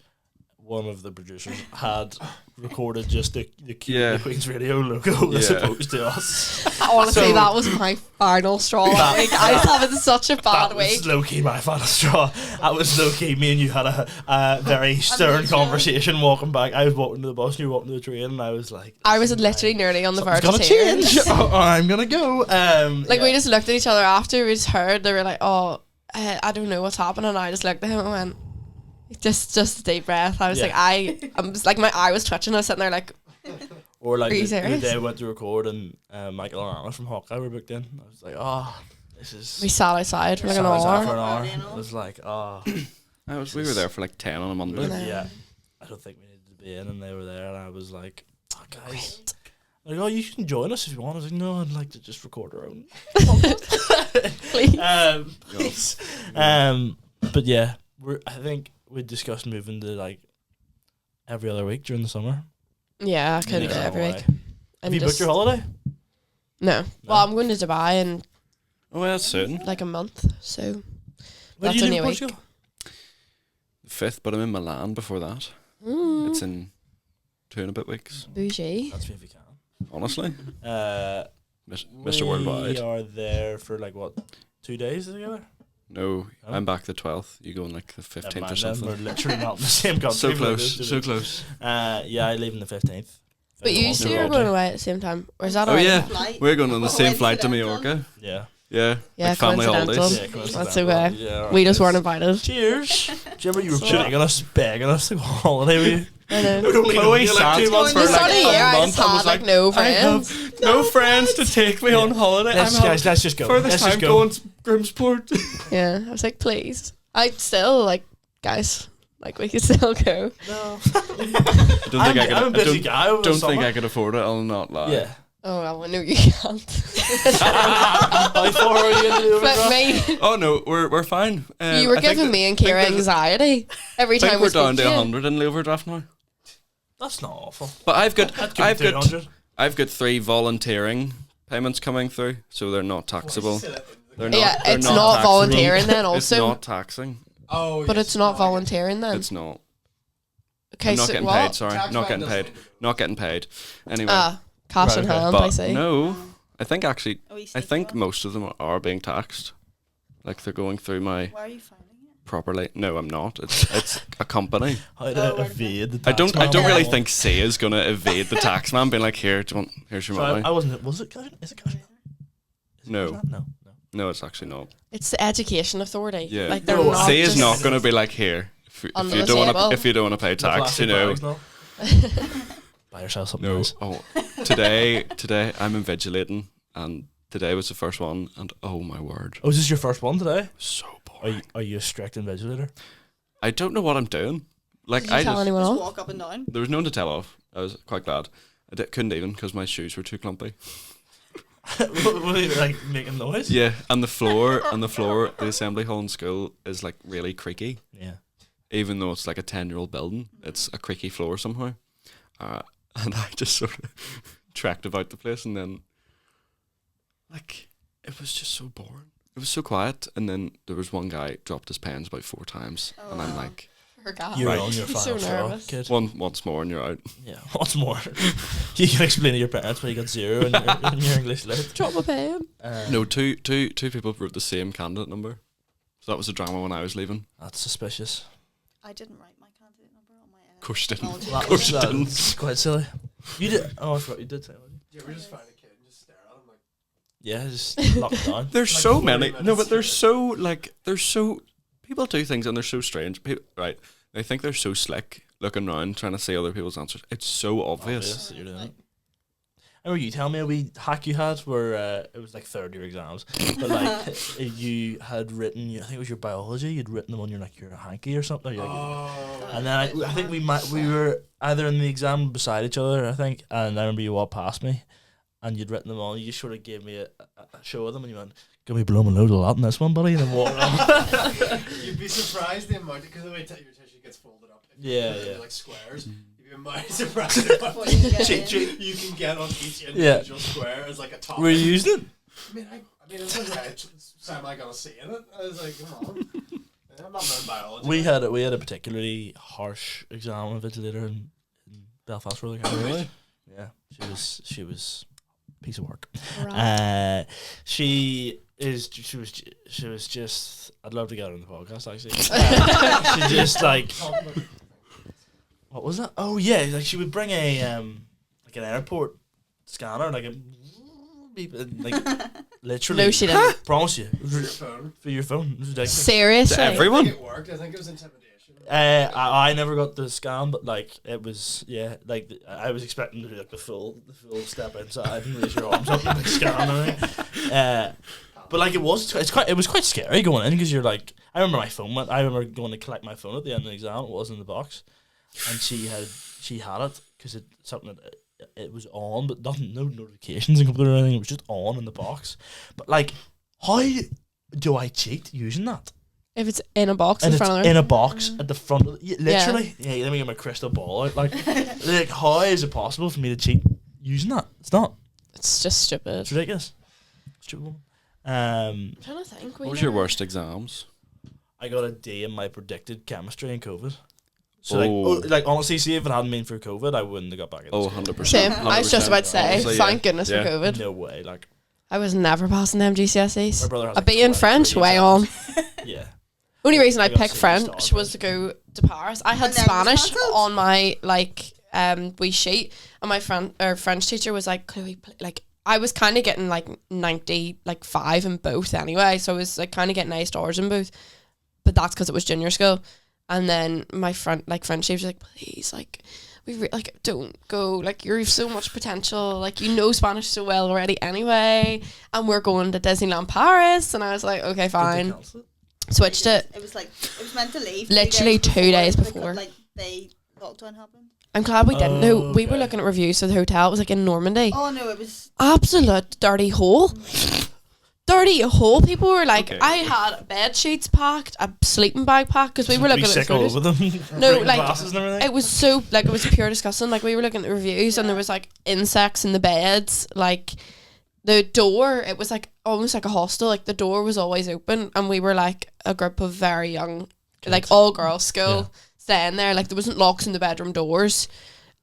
one of the producers had recorded just the Yeah. Queen's Radio logo as Yeah. opposed to us. Honestly, So- that was my final straw that week. I was having such a bad That week. was low key my final straw. That was low key. Me and you had a very stern conversation walking back. I was walking to the bus, and you were walking to the train, and I was like, I was literally nearly on the verge "Something's of gonna tears. change. Oh, I'm gonna go." Like yeah. we just looked at each other after we just heard they were like, "Oh, I don't know what's happening." And I just looked at him and went, "Just a deep breath." I was Yeah. like, I'm just like my eye was twitching. I was sitting there like, Or like Are you the serious? day I went to record and Michael and Anna from Hawkeye were booked in. I was like, oh, this is. We sat outside for like an Sat outside for hour. an hour. You know? It was like, oh. We were there for like 10 on a Monday. No. Yeah. I don't think we needed to be in, and they were there, and I was like, oh, guys. Like, oh, you can join us if you want. I was like, no, I'd like to just record our own. Please. Please. But yeah, I think we discussed moving to like every other week during the summer. Yeah, I couldn't Yeah, do it every no week. way. Have you booked your holiday? No. Well, I'm going to Dubai in Oh, well, that's certain. like a month, so Where that's do you only a live in week. Portugal? 5th, but I'm in Milan before that. Mm, It's in 2 and a bit weeks. bougie. That's me if you can. Honestly, Uh, Mr. Worldwide. We are there for like what, 2 days together? No, Oh. I'm back the 12th. You go on like the Never 15th or mind then, something. we're literally not in the same country. So but close, it is. so close. Yeah, I leave on the 15th. But you two two are are going away at the same time, or is that Oh already? yeah, Flight. we're going on the same flight to Coincidental. Mallorca. Yeah. Yeah, Yeah, like family coincidental. holidays. Yeah, That's coincidental. okay. Yeah, We just weren't alright. invited. Cheers. Do you remember you were So- begging us to go on holiday with you? I know. We'd only Chloe known you like 2 sat months for The for like start of the a year, I month just and was had like like, no I have friends. no friends to take me on holiday. Let's, I'm guys, let's just go. furthest Let's time just go. going to Grimsport. Yeah, I was like, please. I still like, guys, like we could still go. No. I don't think I could. I'm a busy I guy over the don't think summer. I could afford it. I'll not lie. Yeah. Oh well, I know you can't. How far are you into the But overdraft? me, Oh no, we're fine. you were I think giving that- me and think Kira there's- anxiety every I think time we're we spoke down to to you. 100 in the overdraft now. That's not awful. But I've got I've got 3 volunteering payments coming through, so they're not taxable. They're not. Yeah, they're it's not not taxable. volunteering then It's also, not taxing. Oh, but yes, it's not no, I get it. volunteering then. It's not. Okay, I'm not so getting what? paid. Sorry, Tax not man getting doesn't paid. do it. Not getting paid. Anyway, Cash Right, in okay. hand, I but see. no, I think actually, Are we I sneaking think one? most of them are being taxed. Like they're going through my Where are you finding it? properly. No, I'm not. It's a company. How Oh, to where evade the I tax don't man. really think C is gonna evade the tax man, being like, here's your So money. I wasn't. Was it cash? Is it cash? Is it No. cash? No. No, it's actually not. It's the education authority. Yeah, Like they're No, not C is just not gonna be like here. If Under you the don't want table. to, if you don't want to pay The tax, you plastic know. bags, no? Buy yourself something No. nice. Oh, today I'm invigilating, and today was the first one, and oh my word, Oh, is this your first one today? so Are boring. you, are you a strict invigilator? I don't know what I'm doing. Like Did you I tell just, anyone Just else? walk up and down. there was no one to tell off. I was quite glad. Couldn't even because my shoes were too clumpy. what are you like making noise? Yeah, and the floor, the assembly hall in school is like really creaky. Yeah. Even though it's like a 10-year-old building, it's a creaky floor somehow. And I just sort of tracked about the place, and then, like, it was just so boring. It was so quiet, and then there was one guy dropped his pens about 4 times, Oh, and I'm wow. like, Forgot. You're Right. on your So final straw, nervous. kid. once more, and you're out. Yeah. What's more? You can explain to your parents why you got 0 in your English lit. Drop a pen. No, two people wrote the same candidate number, so that was a drama when I was leaving. That's suspicious. I didn't write my candidate number on my. Of course you didn't. technology. That Of course you was, didn't. that's quite silly. You did. Oh, I forgot you did say that. Do you ever just find a kid and just stare at him like, Yeah, just lock it down. There's Like so 40 many. No, minutes. but there's so people do things and they're so strange. People, right? They think they're so slick, looking around trying to see other people's answers. It's so obvious. that you're doing it. I remember you telling me a wee hack you had where it was like third year exams, but like you had written, I think it was your biology, you'd written them on your hanky or something. You're like, oh. and then I think we were either in the exam beside each other, I think, and I remember you walked past me, and you'd written them on. You just sort of gave me a show of them, and you went, "Gonna be blowing a load of lot in this one, buddy," and then walked on. You'd be surprised the amount, because the way your tissue gets folded up. If you Yeah, put it in, yeah. like squares. You'd be mighty surprised at What you get Cheat, in. cheat. you can get on each Yeah. individual square as like a top. Were you using it? I mean, it's like right. So am I gonna see in it? I was like, come on. I'm not learning biology. We had a particularly harsh exam invigilator in Belfast, really. Really? Yeah, she was a piece of work. Right. She was just. I'd love to get her on the podcast actually. She just like. What was that? Oh yeah, like she would bring a like an airport scanner, like a beep, like literally. No, she didn't. Promise you, For your phone. for your phone. It was ridiculous. Seriously. To I everyone. think it worked. I think it was intimidation. I never got the scam, but like it was I was expecting to do like the full step inside and raise your arms up and like scan. But like it was quite scary going in because you're like I remember my phone went. I remember going to collect my phone at the end of the exam. It was in the box, and she had it because it something that it was on, but no notifications and or anything. It was just on in the box. But like, how do I cheat using that? If it's in a box And in front of it's her. in a box at the front of literally. Yeah, let me get my crystal ball out. Like, like, how is it possible for me to cheat using that? It's not. It's just stupid. It's ridiculous. Stupid. I'm trying to think. What was your worst exams? I got a D in my predicted chemistry in COVID. So Oh. like honestly, see if it hadn't been for COVID, I wouldn't have got back in. Oh, school. 100%. Same. I was just about to say, Honestly, thank yeah. goodness Yeah. for COVID. No way. Like I was never passing them GCSEs. my brother has A B in French, way on. Yeah. Only reason I I got picked C French stars, was to go to Paris. I had And then it was Spanish cancelled? on my wee sheet, and my French teacher was like, Chloe, like I was kind of getting like 95 in both anyway, so I was like kind of getting A stars in both, but that's because it was junior school. And then my French teacher was like, please, like like don't go, like you have so much potential, like you know Spanish so well already anyway, and we're going to Disneyland Paris. And I was like, okay, fine. Switched it. It was meant to leave. Literally 2 days because, before. like lockdown happened. I'm glad we didn't. No, we were okay. looking at reviews for the hotel. It was like in Normandy. Oh no, it was. Absolute dirty hole. Dirty hole. People were like, Okay. I had bed sheets packed, a sleeping bag packed, because we were looking at the sick all photos. over them. No, Bringing like, glasses and everything. It was so, like, it was pure disgusting. Like, we were looking at the reviews and there was like insects in the beds. Like, the door, it was like almost like a hostel. Like, the door was always open, and we were like a group of very young, like all girls school, staying there. Like, there wasn't locks in the bedroom doors.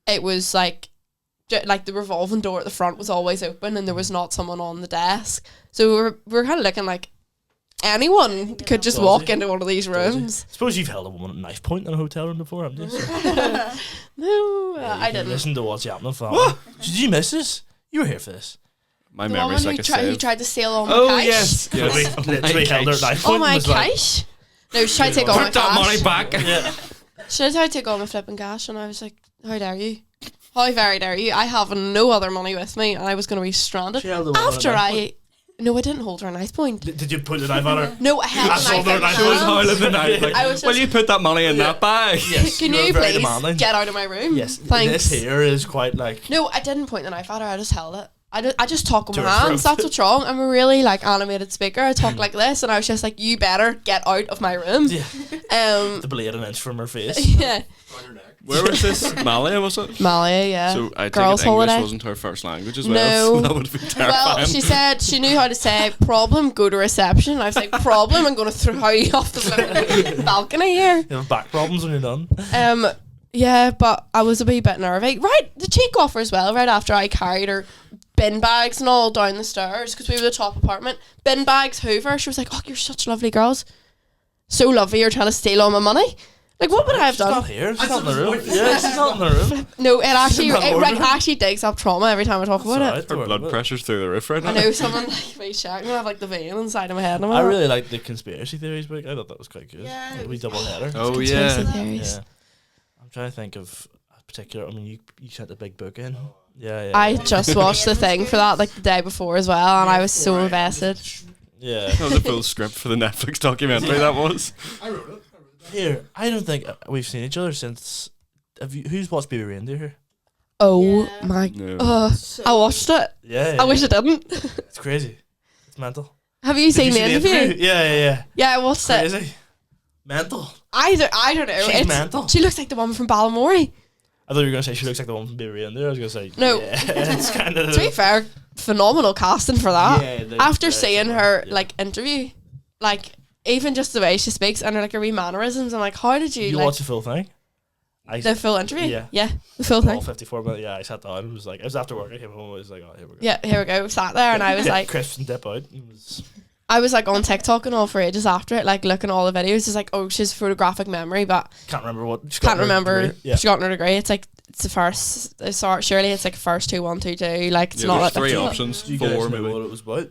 It was like the revolving door at the front was always open, and there was not someone on the desk. So we were kind of looking like anyone could just walk into one of these rooms. Suppose you've held a woman at knife point in a hotel room before, haven't you? No, I You didn't. listen to what's happening for that one. Did you miss this? You were here for this. My The memory's woman like who, a who sieve. tried to steal all my Oh, cash. yes. Literally, yes. literally held her at knife point. Oh and my was like, cash. No, she tried to take all my Put that cash. money back. yeah. She tried to take all my flipping cash, and I was like, how dare you? How very dare you? I have no other money with me, and I was going to be stranded. She held the woman at After knife point. No, I didn't hold her a knife point. Did you put the knife at her? No, I held I the saw knife her in my knife. She was hand. howling the night. Like, I was will just- you put that money in that bag? Yes. Can you're you very please demanding. get out of my room? Yes. Thanks. This here is quite like. No, I didn't point the knife at her. I just held it. I just talk with To my her hands. throat. That's what's wrong. I'm a really like animated speaker. I talk like this, and I was just like, "You better get out of my room." Yeah. Um, The blade an inch from her face. yeah, On your neck. Where was this? Malia, was it? Malia, yeah. So I think Girls' English holiday. wasn't her first language as well. No. So that would be terrifying. Well, she said she knew how to say problem, go to reception. I was like, problem, I'm going to throw you off the flipping balcony here. You have back problems when you're done. Yeah, but I was a wee bit nervy. Right, the cheek offer as well, right after I carried her bin bags and all down the stairs, because we were the top apartment. Bin bags, Hoover. She was like, oh, you're such lovely girls. So lovely, you're trying to steal all my money. Like, what would I have She's not done? here. She's not in the room. Yeah, she's not in the room. No, it Not like, order. actually digs up trauma every time I talk about it. Sorry, Her blood pressure's through the roof right now. I know someone like me check. I have like the vein inside of my head. And I'm I like, really liked the conspiracy theories book. I thought that was quite good. Yeah, it We was double header. Oh conspiracy yeah. theories. Yeah. I'm trying to think of a particular. I mean, you sent the big book in. Yeah. I just watched the thing for that like the day before as well, and I was so invested. Yeah. That was a full script for the Netflix documentary. That was. I wrote it. Here, I don't think we've seen each other since. Have you? Who's watched Baby Reindeer here? Oh Yeah. my! No. So I watched it. Yeah. I wish I didn't. It's crazy. It's mental. Have you Did seen you the see interview? Yeah. Yeah, I watched it. Crazy. Mental. I don't know. She's mental. She looks like the one from Ballamore. I thought you were gonna say she looks like the one from Baby Reindeer. I was gonna say No. Yeah, it's kind of. To be fair, phenomenal casting for that. Yeah, they- After they're seeing similar, her yeah. like interview, like even just the way she speaks and her like her wee mannerisms, I'm like, how did you, You like watch the full thing? the full interview? Yeah. The full all thing. 54 minutes. Yeah, I sat down. It was like it was after work. I came home. I was like, oh, here we go. Yeah, here we go. We sat there and I was Yeah, like, crisps and dip out. It was I was like on TikTok and all for ages after it, like looking at all the videos. It's like, oh, she's photographic memory, but can't remember what. She got can't her remember. degree. Yeah. She got her degree. It's like it's the first. Sorry, surely it's like first 2 1 2 2. Like it's Yeah, not there's like three that's- options. Do you guys Four know maybe. what it was about?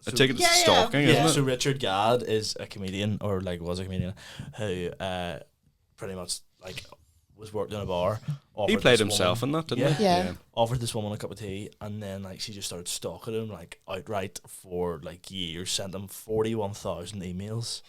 I take it it's Yeah, yeah. stalking, Yeah, isn't so it? Richard Gadd is a comedian, or like was a comedian, who pretty much like was working in a bar. He played himself in that, didn't he? Yeah. Offered this woman a cup of tea, and then like she just started stalking him like outright for like years. Sent him 41,000 emails.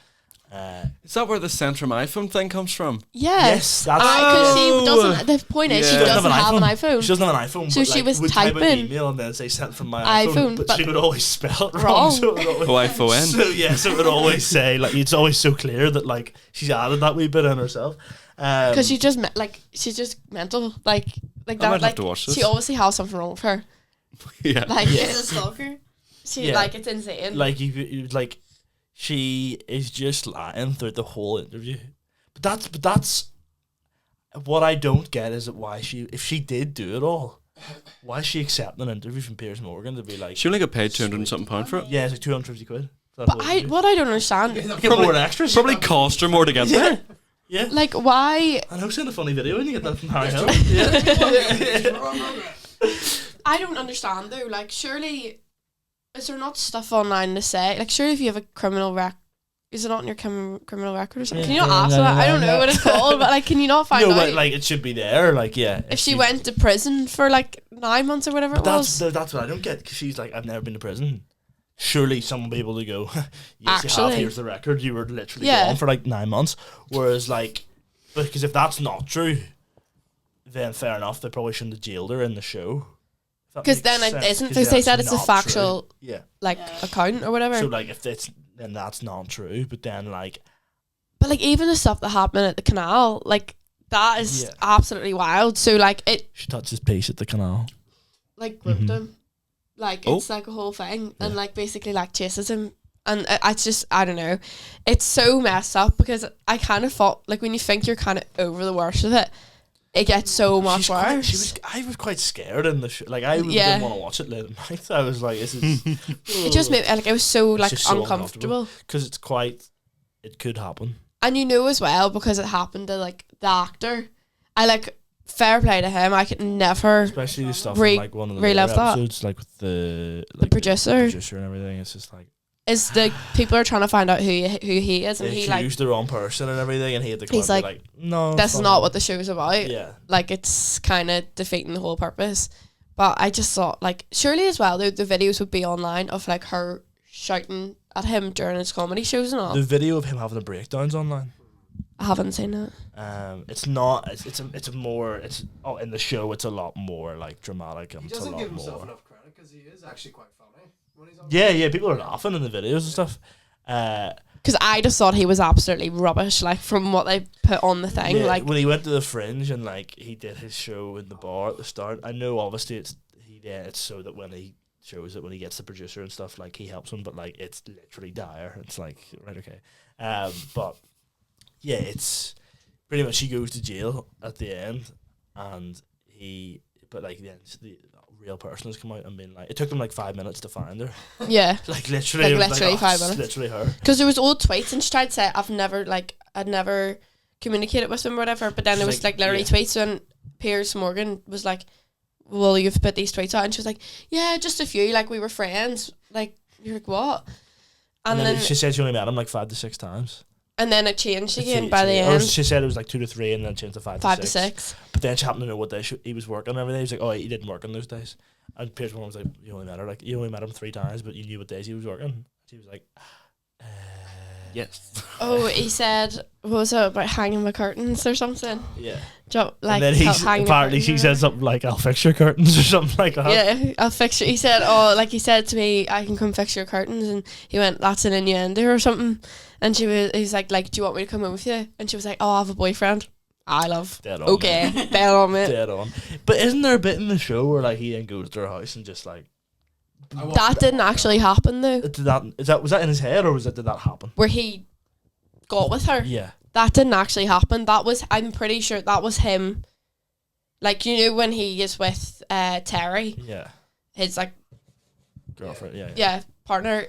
Is that where the sent from iPhone thing comes from? Yes, that's because she doesn't. The point is, she Yeah. doesn't have an iPhone. She doesn't have an iPhone. So but, she like, was would type out typing the email and then say sent from my iPhone, but but she would always spell it wrong. wrong. So it would always, O-I-F-O-N. so yeah, so it would always say like it's always so clear that like she's added that wee bit in herself. Because she's just mental, like I might that. have Like to watch this. she obviously has something wrong with her. Yeah. Like She's a stalker. she, Yeah. like it's insane. like you like she is just lying throughout the whole interview. But that's what I don't get is why if she did do it all, why is she accepting an interview from Piers Morgan to be like She only got paid 200 and something pound for it. yeah, it's like 250 quid. For that but whole I interview. what I don't understand, Get more extras. Probably cost her more to get there. Yeah. like why I know, send a funny video when you get that from Harry Hill. Yeah. I don't understand though. Like surely, is there not stuff online to say? Like surely if you have a criminal is it not in your criminal record or something? Can you not ask that? I don't know what it's called, but like, can you not find No, out? but like it should be there. Like yeah, if she went to prison for like 9 months or whatever it was. That's what I don't get because she's like, I've never been to prison. Surely someone will be able to go, yes, you have, Actually. here's the record, you were literally Yeah. gone for like 9 months. Whereas like, because if that's not true, then fair enough, they probably shouldn't have jailed her in the show. Because then it isn't. Because they said it's a factual, Yeah. like, account or whatever. So like if it's, then that's not true, but then like, But like even the stuff that happened at the canal, like that is Yeah. absolutely wild. So like it she touches peace at the canal. like groped Mhm. him, like Oh. it's like a whole thing, and Yeah. like basically like chases him, and it's just I don't know, it's so messed up because I kind of thought like when you think you're kind of over the worst of it, it gets so much worse. I was quite scared in the show. Like I Yeah. didn't want to watch it late at night. I was like, this is. It just made like it was so like just so uncomfortable. because it's quite. It could happen. And you know as well because it happened to like the actor. I like fair play to him. I could never Especially the stuff Re- in like one of the relive later that. episodes, like with the producer. and everything. It's just like is the people are trying to find out who he is, and they he like accused the wrong person and everything, and he had to come He's out and be like, no, this is fine." not what the show's about. Yeah, Like it's kind of defeating the whole purpose. But I just thought like surely as well the videos would be online of like her shouting at him during his comedy shows and all. the video of him having the breakdowns online. I haven't seen it. It's not. It's a more. It's in the show. It's a lot more like dramatic and He it's a doesn't lot give himself more. enough credit because he is actually quite funny when he's on. Yeah, people are laughing in the videos and stuff. Because I just thought he was absolutely rubbish, like from what they put on the thing. Yeah, Like when he went to the Fringe and like he did his show in the bar at the start. I know obviously it's so that when he shows it when he gets the producer and stuff like he helps him, but like it's literally dire. It's like right okay, but yeah, it's pretty much he goes to jail at the end, and but like then the real person has come out and been like it took them like 5 minutes to find her, yeah, like literally, Like, it was literally 5 it's minutes. literally her. because there was old tweets and she tried to say I'd never communicated with him or whatever. But then She's there was like, like literally yeah. tweets and Piers Morgan was like, "Well, you've put these tweets out," and she was like, "Yeah, just a few. Like we were friends." Like you're like what? And then she said she only met him like 5 to 6 times. And then it changed again She- by the or end. she said it was like 2 to 3 and then changed to 5 5 to to 6. 6. But then she happened to know what day he was working every day. He was like, oh, he didn't work on those days. And Piers Morgan was like, you only met her. Like, you only met him 3 times, but you knew what days he was working. She was like, Yes. Oh, he said, what was it about hanging my curtains or something? yeah. Like, and then hanging the apparently curtains she or said whatever. something like, I'll fix your curtains or something like that. Yeah, I'll fix your. He said, "Oh, like he said to me, I can come fix your curtains," and he went, "That's an innuendo or something." And he's like, "Do you want me to come in with you?" And she was like, "Oh, I have a boyfriend." I love. Dead on. Okay, dead on it. Dead on. But isn't there a bit in the show where like he then goes to her house and just like That didn't actually happen though. was that in his head or did that happen? Where he got with her. Yeah. That didn't actually happen. That was. I'm pretty sure that was him. Like you know when he is with Terry, Yeah. his like Girlfriend. Yeah. yeah partner.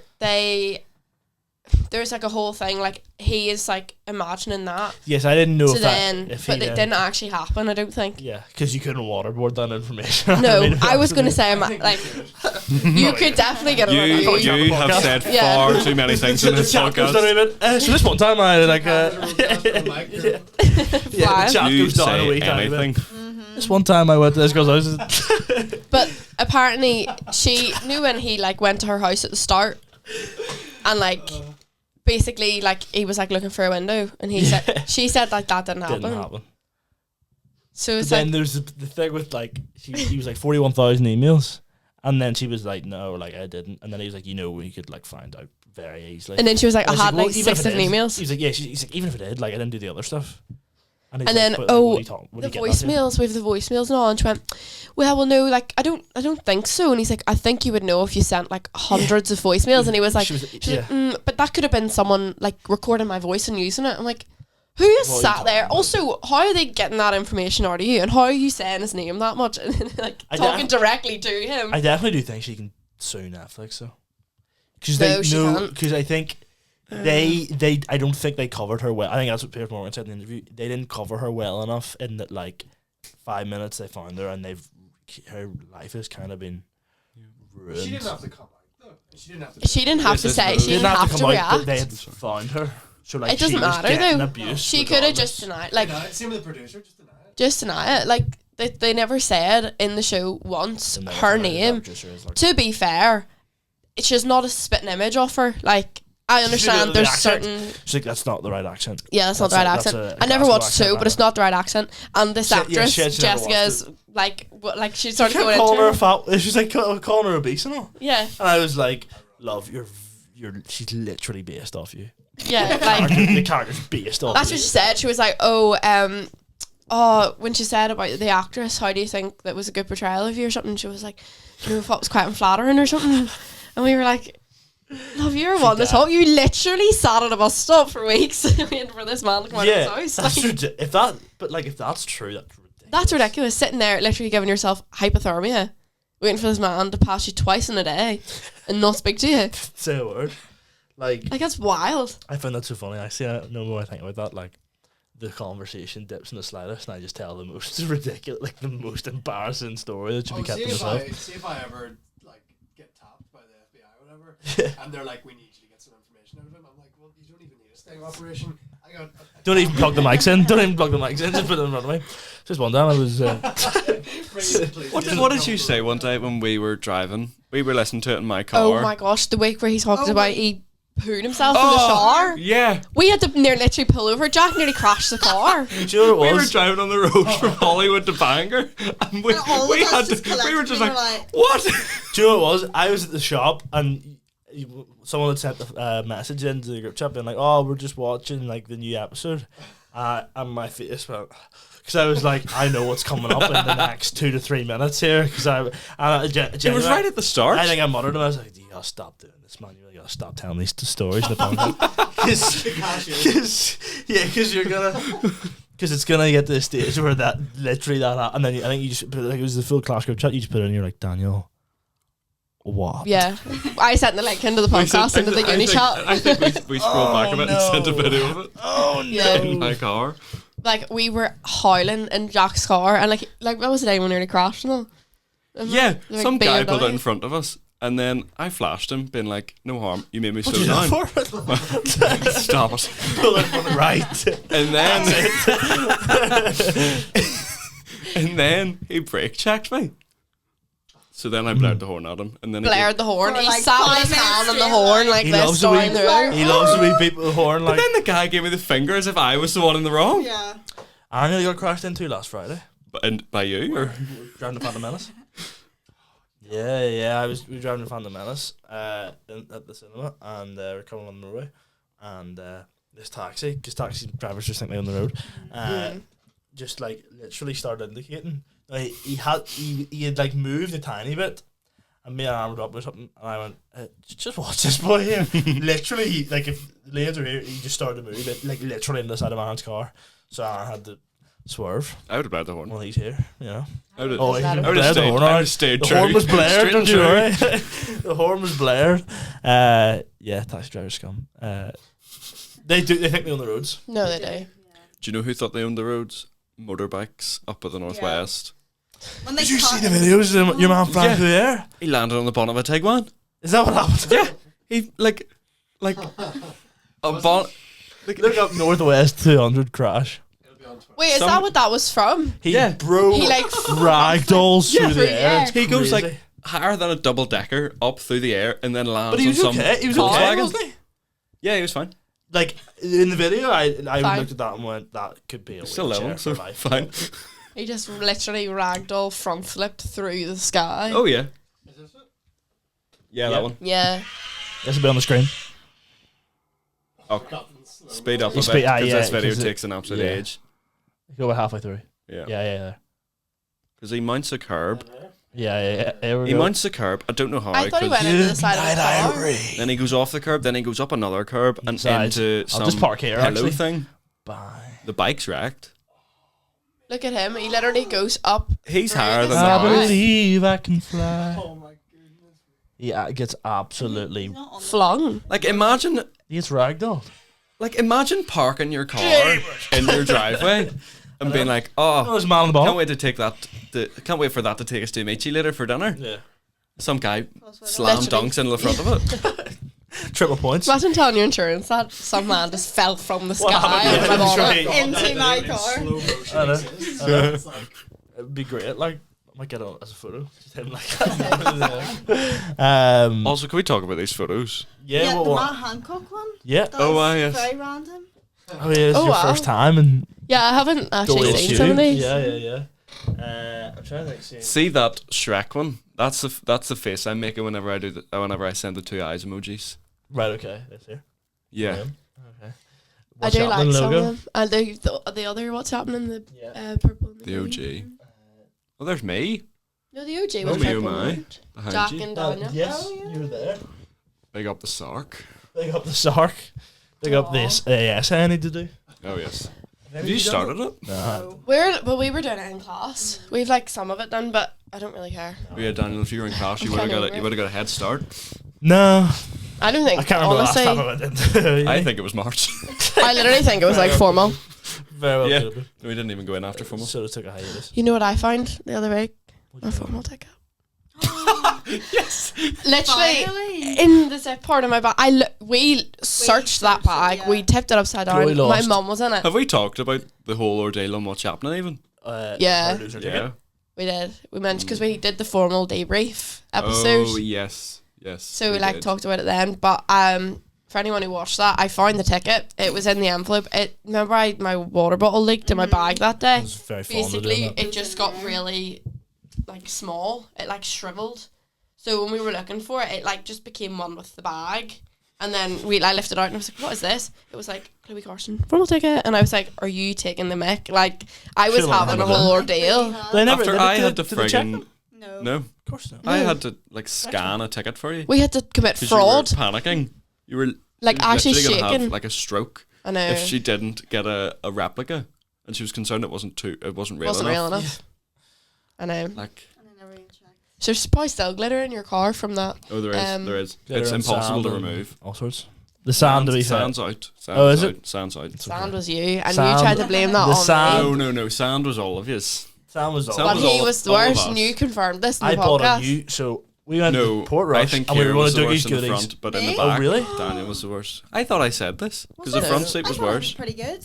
There's like a whole thing like he is like imagining that. Yes, I didn't know So if then, that. If but he it then- didn't actually happen. I don't think. Yeah, because you couldn't waterboard that information. No, mean, I was gonna say I think like you you could definitely get a You, review. thought you you had a have podcast. said Yeah. far too many things in this The chat goes podcast. down a bit. So this one time I like Podcast for the mic, yeah. Yeah, the chat You goes down a say wee tiny bit. anything. This one time I went to this girl's house. But apparently she knew when he like went to her house at the start, and like basically like he was like looking for a window, and she said like that didn't happen. So it's then like, there's the thing with like he was like 41,000 emails, and then she was like, no, like I didn't, and then he was like, we could like find out very easily. and then she was like, I had well, like even 6 if it different is- emails. He's like, yeah, he's like, even if it did, like I didn't do the other stuff. And, And then, what oh, are you talking- what are The you getting at here? voicemails, we have the voicemails and all, and she went, well no, like I don't think so. And he's like, I think you would know if you sent like hundreds of voicemails. And he was like, She was- she's yeah. like, but that could have been someone like recording my voice and using it. I'm like, who is What are you sat talking there? about? Also, how are they getting that information out of you, and how are you saying his name that much and like I talking def- directly to him? I definitely do think she can sue Netflix though, because No, she can't. because I think they I don't think they covered her well. I think that's what Piers Morgan said in the interview. They didn't cover her well enough in that like 5 minutes they found her, and her life has kind of been ruined. She didn't have to come out though. She didn't have to. She didn't have This to is say. no- She They didn't have to come out, react. but they had found her. So like It doesn't she was matter getting though. abuse She could have regardless. just denied, like Same with the producer, just deny it. just deny it. Like they never said in the show once And then her found out who that name. producer is, like- To be fair, she's not a spitting image of her. Like I understand the there's accent. certain. She's like, that's not the right accent. Yeah, that's not the right That's accent. a I never Glasgow watched accent, two, but it's not the right accent. And this She- yeah, actress, she never Jessica, watched is like she started Kept going calling her a into. fat. She's like calling her obese and all. Yeah, And I was like, love, she's literally based off you. yeah, like The character's based off that's you. what she said. She was like, when she said about the actress, how do you think that was a good portrayal of you or something? She was like, I thought it was quite unflattering or something. And we were like, love, you're one to talk. You literally sat at a bus stop for weeks waiting for this man to come out Yeah, of his house. that's Like, if that's true, that's ridiculous. that's ridiculous. Sitting there, literally giving yourself hypothermia, waiting for this man to pass you twice in a day and not speak to you. Say a word. Like That's wild. I find that so funny. I see. No more I think about that. Like the conversation dips in the slightest, and I just tell the most ridiculous, like the most embarrassing story that should be kept to myself. See if I ever like get tapped by the FBI or whatever, Yeah. and they're like, we need you to get some information out of him. I'm like, well, you don't even need a sting operation. I got. Don't even plug the mics in. Don't even plug the mics in. Just put them in front of me. Just one time I was. What did you say one day when we were driving? We were listening to it in my car. Oh my gosh, the week where he talks Oh about my- he pooed himself in the shower. Yeah. We had to literally pull over. Jack nearly crashed the car. Do you know what We it were was? driving on the road from Hollywood to Bangor, and we, And all of we us had just to. We were collectively just were like, like- what? Do you know what it was? I was at the shop and someone had sent a message into the group chat being like, "Oh, we're just watching like the new episode," and my face went because I was like, "I know what's coming up in the next 2 to 3 minutes here." Because It was right at the start. I think I muttered and I was like, "You gotta stop doing this, man. You really gotta stop telling these stories." Because you're gonna. Because it's gonna get to the stage where that literally that, and then I think you just put it, like it was the full class group chat. You just put it in, and you're like, Daniel, what? Yeah, I sent the link into the podcast into the uni chat. I think we scrolled back a bit and sent a no. video of it Oh Yeah. in my car. Like we were howling in Jack's car, and like what was the day when we nearly crashed and all? Yeah, Like, some being guy pulled out in annoying. front of us, and then I flashed him, being like, "No harm, you made me What slow did you down. do for? Stop it." Right. And then, and then he brake checked me. So then I blared the horn at him, and then Blared the horn. For He like sat with 5 his hand on minutes the horn straight, like He this loves the wee. down the road. He loves the wee people with horn. But Like then the guy gave me the finger as if I was the one in the wrong. Yeah. I nearly got crashed into last Friday. And by you, or Driving the Phantom Menace. Yeah. We were driving the Phantom Menace at the cinema, and we're coming on the motorway, and this taxi, because taxi drivers just think they're on the road, just like literally started indicating. Like, he had like moved a tiny bit, and me and I were up or something, and I went, just watch this boy here. Literally, like if the lanes are here, he just started to move it, like literally in the side of Aaron's car. So I had to swerve. I would have blared the horn. Well, he's here, you know. I would have, Oh, he I blared would the have stayed. horn, I would alright. have stayed The true. horn was blared, Straight don't and you true. worry. The horn was blared. Yeah, taxi drivers scum. They think they own the roads. No, they do. Do you know who thought they owned the roads? Motorbikes up at the northwest. When they Did you see cut the it- videos of your man Frank there? He landed on the bonnet of a Tiguan. Is that what happened? Yeah, he like a bonnet. Look up Northwest 200 crash. It'll be on Twitter. Wait, is that what that was from? He Yeah. broke He like ragdolls through through the air. the He goes Crazy. like higher than a double decker up through the air and then lands But he on was some okay. He was car. okay, Volkswagen. wasn't he? Yeah, he was fine. Like in the video, I Fine. looked at that and went, "That could be a Still wheelchair level, so for life." fine. he just literally ragdoll front flipped through the sky. Oh yeah, Is this it? yeah, Yep. that one. Yeah. This will be on the screen. Oh, Got in slow speed up a You bit speed- because yeah, this video 'cause it- takes an absolute yeah. age. Go about halfway through. Yeah, Yeah. because he mounts a curb. Yeah. Here we He go. mounts the curb. I don't know how. I thought he 'cause went into the side of the car. then he goes off the curb. Then he goes up another curb and Inside. into I'll some just park here, hello actually. thing. Bye. The bike's wrecked. Look at him. He literally goes up. He's Through higher the than sky. the I house. believe I can fly. Oh my goodness. Yeah, it gets absolutely. He's not on the Flung. Like imagine It's ragdoll. imagine parking your car in your driveway and being like, Oh, oh, there's a man on the ball. can't wait to take that. Can't wait for that to take us to Michi later for dinner. Yeah. Some guy crossway. slam Literally. dunks in the front of it. Triple points. Imagine telling your insurance that some man just fell from the sky happened? and I'm on Right. it. Into my In car. slow motion I know. exists. I know. It's like, It'd be great. Like, I might get it as a photo. Just him like that. Also, can we talk about these photos? Yeah. Yeah, What? the What? Matt Hancock one. Yeah. That Oh, was yes. very random. Oh yeah. It's Oh, your wow. first time and. Yeah, I haven't actually seen some of these. Yeah. I'm trying to think. See that Shrek one? That's the face I'm making whenever I do whenever I send the two eyes emojis. Right. Okay. That's here. Yeah. Okay. I What's do happening like some logo? of them. And the other what's happening, the Yeah. purple and The OG. Oh, there's me No, the OG Oh, was me, purple. oh, my. and behind Jack you. and Daniel. Yes, Oh, yeah. you were there. Big up the Sark. Big up the Sark. Big up this AS I need to do. Oh yes. Have you started it? Nah. We were doing it in class. We've like some of it done, but I don't really care. Oh yeah, Daniel. If you were in class, you I'm would have kinda got over you it. would have got a head start. No, I don't think. I can't remember honestly, last time I went into. I think it was March. I literally think it was like formal. very well. Yeah. could have We didn't even go in after been. formal. Sort of took a hiatus. You know what I found the other week? A formal ticket. Literally Finally. in the zip part of my bag. We searched that searched it, bag. yeah. We tipped it upside down. Chloe My lost. mum was in it. Have we talked about the whole ordeal on what's happening even? Yeah. our loser Yeah. ticket. We did. We mentioned because we did the formal debrief episode. Oh yes, yes. So we did. talked about it then. But for anyone who watched that, I found the ticket. It was in the envelope. Remember my water bottle leaked in my bag that day. I was very fond of doing Basically, that. it just got really like small. It like shriveled. So when we were looking for it, it like just became one with the bag. And then I lifted it out and I was like, "What is this?" It was like Chloe Carson formal ticket, and I was like, "Are you taking the mic?" Like I was Should've having a handled whole it. ordeal. They never. After they I did- had to did they check friggin' them? No. no, Of course not. I had to like scan a ticket for you We had to commit 'cause fraud. You were panicking. You were Like actually literally gonna shaking. have like a stroke I know. if she didn't get a replica, and she was concerned it wasn't real wasn't enough. real enough. I know. Like And I never even checked. So there's probably still glitter in your car from that. oh, there is, there is. Glitter It's and impossible sand to and remove. All sorts. The sand to be fair. Sand's out. Sand's Oh, is out. it? Sand's out. Sand was you, and Sand- you tried to blame that The on sand- me. No. Sand was all of his. Sand was all. Sand But was he all- was the all of worst, us. and you confirmed this in I the bought podcast. a new. So we went No, to Port I Rush think and we were Kieran going was to the Dougie's worst in the goodies. front, but in Me? the Oh, back, really? Daniel was the worst. I thought I said this because Was the it? front seat I was thought it was worse. pretty good.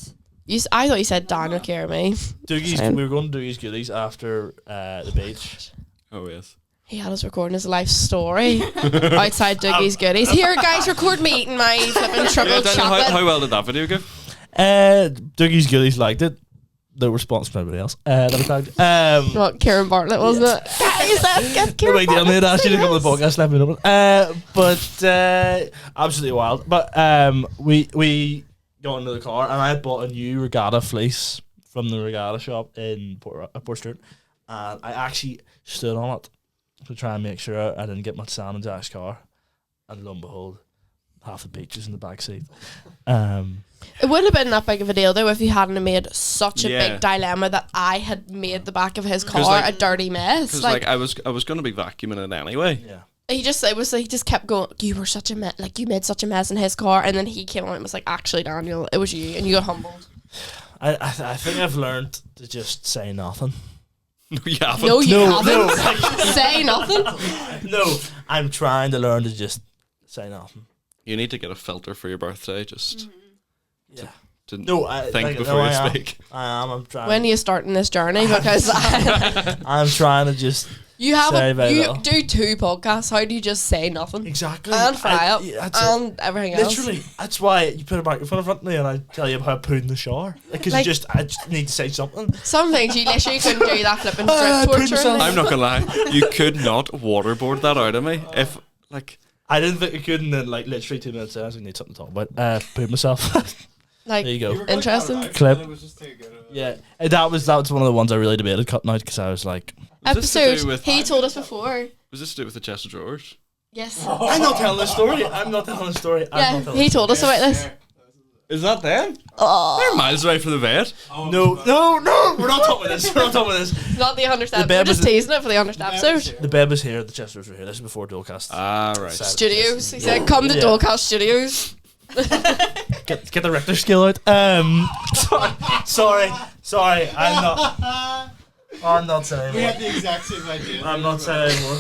I thought you said Daniel care me. Dougie's. Same. We were going to Dougie's goodies after the beach. Oh yes. He had us recording his life story outside Dougie's goodies. Here, guys, record me eating my flipping Yeah, triple Daniel, chocolate. how well did that video go? Dougie's goodies liked it. The response from everybody else. That we tagged. What, Kieran Bartlett, wasn't it? Guys, let's get No Kieran big deal, Bartlett mate. to Asked you say to come on the this. podcast, let me know. But absolutely wild. But we got into the car and I bought a new regatta fleece from the regatta shop in Port Stewart, and I actually stood on it to try and make sure I didn't get much sand in Jack's car. And lo and behold, half the beach is in the back seat. It wouldn't have been that big of a deal though if he hadn't made such a Yeah. big dilemma that I had made the back of his 'Cause, car like- a dirty mess. Because Like, I was going to be vacuuming it anyway. Yeah. he just kept going. You were such a mess. Like you made such a mess in his car, and then he came on and was like, "Actually, Daniel, it was you," and you got humbled. I think I've learned to just say nothing. No, you haven't. No, you No, haven't. Say nothing. No, I'm trying to learn to just say nothing. You need to get a filter for your birthday. Just Yeah. to No, I think like, before no, you I am. speak. I am. I'm trying. When are you starting this journey? Because I'm trying to just you have Say very you little. do 2 podcasts. How do you just say nothing exactly and fry up yeah, that's it. and everything else? Literally, that's why you put a microphone in front of me and I tell you about pooing in the shower. Because Like- I just need to say something. Some things you literally couldn't do that flipping I drip put torture. myself- I'm not gonna lie, you could not waterboard that out of me if like. I didn't think I could, and then like literally 2 minutes later, I need something to talk about. Pooed myself. Like, There you go. You were quite Interesting. proud of it, Clip. and it was just too good. Yeah, that was one of the ones I really debated cutting out because I was like, Was this to episode. do with- He told us before. Was this to do with the chest of drawers? Yes. I'm not telling the story. I'm not telling the story. I'm Yeah, not telling he the story. told us about this. Is that them? Oh, They're miles away from the bed. No, we're not talking about this. We're not talking about this. not the 100th The episode. bed We're just was- teasing it for the 100th episode. The bed was here, the Chesters were here. This is before Dolecast. Ah, right. Studios. He said, "Come to Yeah. Dolecast Studios." Get the Richter scale out. Sorry. I'm not saying We anymore. had the exact same idea. I'm not saying anymore.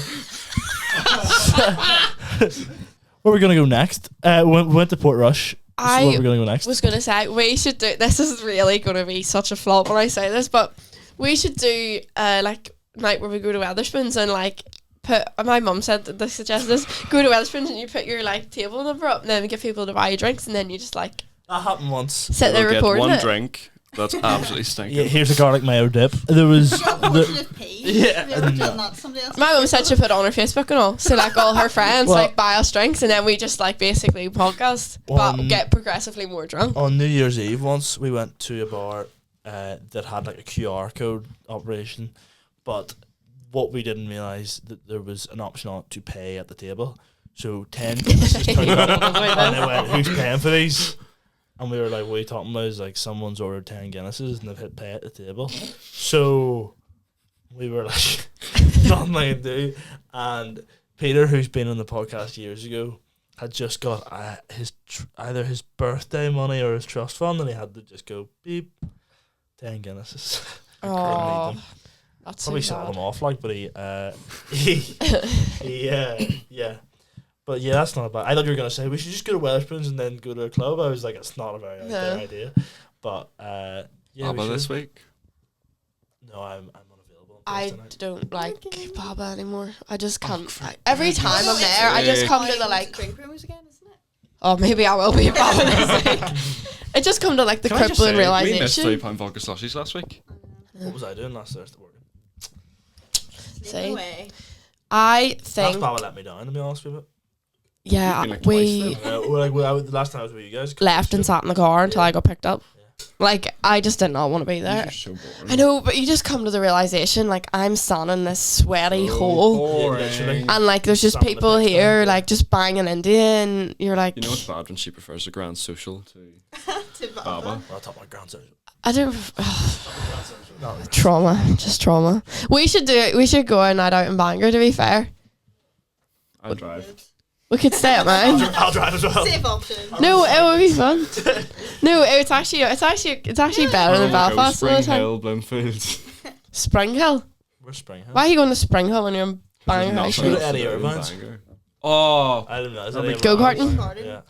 Where are we gonna go next? We went to Port Rush. So where I we're gonna go next? was gonna say we should do. This is really gonna be such a flop when I say this, but we should do like night where we go to Weatherspoons and like put. My mum said that they suggested this. Go to Weatherspoons and you put your like table number up, and then we get people to buy you drinks, and then you just like That happened once. sit there We'll get recording one it. drink. That's absolutely stinking. Yeah, here's a garlic mayo dip. There was Got a portrait of pee. Yeah, Have you ever and- done that to somebody else? My mum said she put it on her Facebook and all, so like all her friends Well- like buy us drinks, and then we just like basically podcast, but On- get progressively more drunk. on New Year's Eve once we went to a bar that had like a QR code operation, but what we didn't realise that there was an option on it to pay at the table. So 10 Guinnesses turned up and they went, "Who's paying for these?" And we were like, "What are you talking about?" It's like someone's ordered 10 Guinnesses and they've hit pay at the table. So we were like, nothing I can do. And Peter, who's been on the podcast years ago, had just got either his birthday money or his trust fund, and he had to just go beep 10 Guinnesses. I couldn't Oh, read them. that's Probably so sold bad. them off, like, but yeah. But yeah, that's not bad. I thought you were gonna say we should just go to Weatherspoons and then go to a club. I was like, it's not a very out there No. idea. But yeah, Baba we this should. week. No, I'm unavailable. on I Thursday night. don't like Baba anymore. I just Oh, can't. for Every time I'm there, I just come to the like. drink rooms again, isn't it? Oh, maybe I will be Baba this week. I just come to like the Can I just crippling say, we missed realization. £3 vodka slushies last week. What was I doing last Thursday morning? Sleeping See? away. I That's think, Baba let me down, to be honest with you. yeah, You've been, like, we twice The last time I was with you guys. left and sat in the car until I got picked up. Yeah. Like, I just did not want to be These there. are so boring. I know, but you just come to the realization, like, I'm standing in this sweaty hole, Boring. Yeah, literally. and like, there's just Standing in the people pit here, stop. like, just banging into you, and you're like, You know it's bad when she prefers a grand social to To Baba. Baba. I'll talk my grandson. I don't. No, Trauma, just trauma. We should do it. We should go a night out in Bangor. To be fair, I drive. we could stay at mine. I'll drive as well. Safe option. No, it would be fun. No, it's actually better than Belfast all the Spring time. Hill, Bloomfield. Spring Hill. Where's Spring Hill? Why are you going to Spring Hill when you're in Bangor High else Street? to Eddie Irvine's. Oh, I don't know. Is That'd that be Go-karting? Garden. Yeah.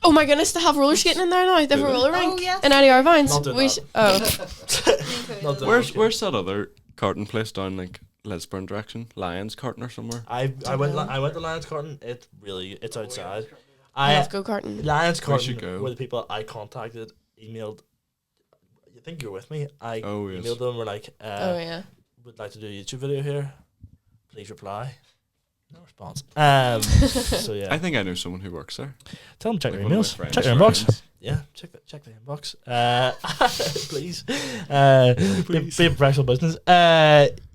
Oh my goodness, they have roller skating in there now. They have a Do they? roller Oh, rink yes. in Eddie Irvine's. Not doing We that. oh, Not where's that other carton place down like Lisburn direction? Lions carton or somewhere? I went to Lions Carton. It's outside. I I love go karting. Lions We should Carton go. were the people I contacted, emailed. You think you're with me? I Oh, yes. emailed them. We're like, Oh yeah. would like to do a YouTube video here. Please reply. No response. So yeah, I think I know someone who works there. tell them check Like their one of my emails. friends' Check their inbox. friends. Yeah, check the inbox. Please. Be a professional business.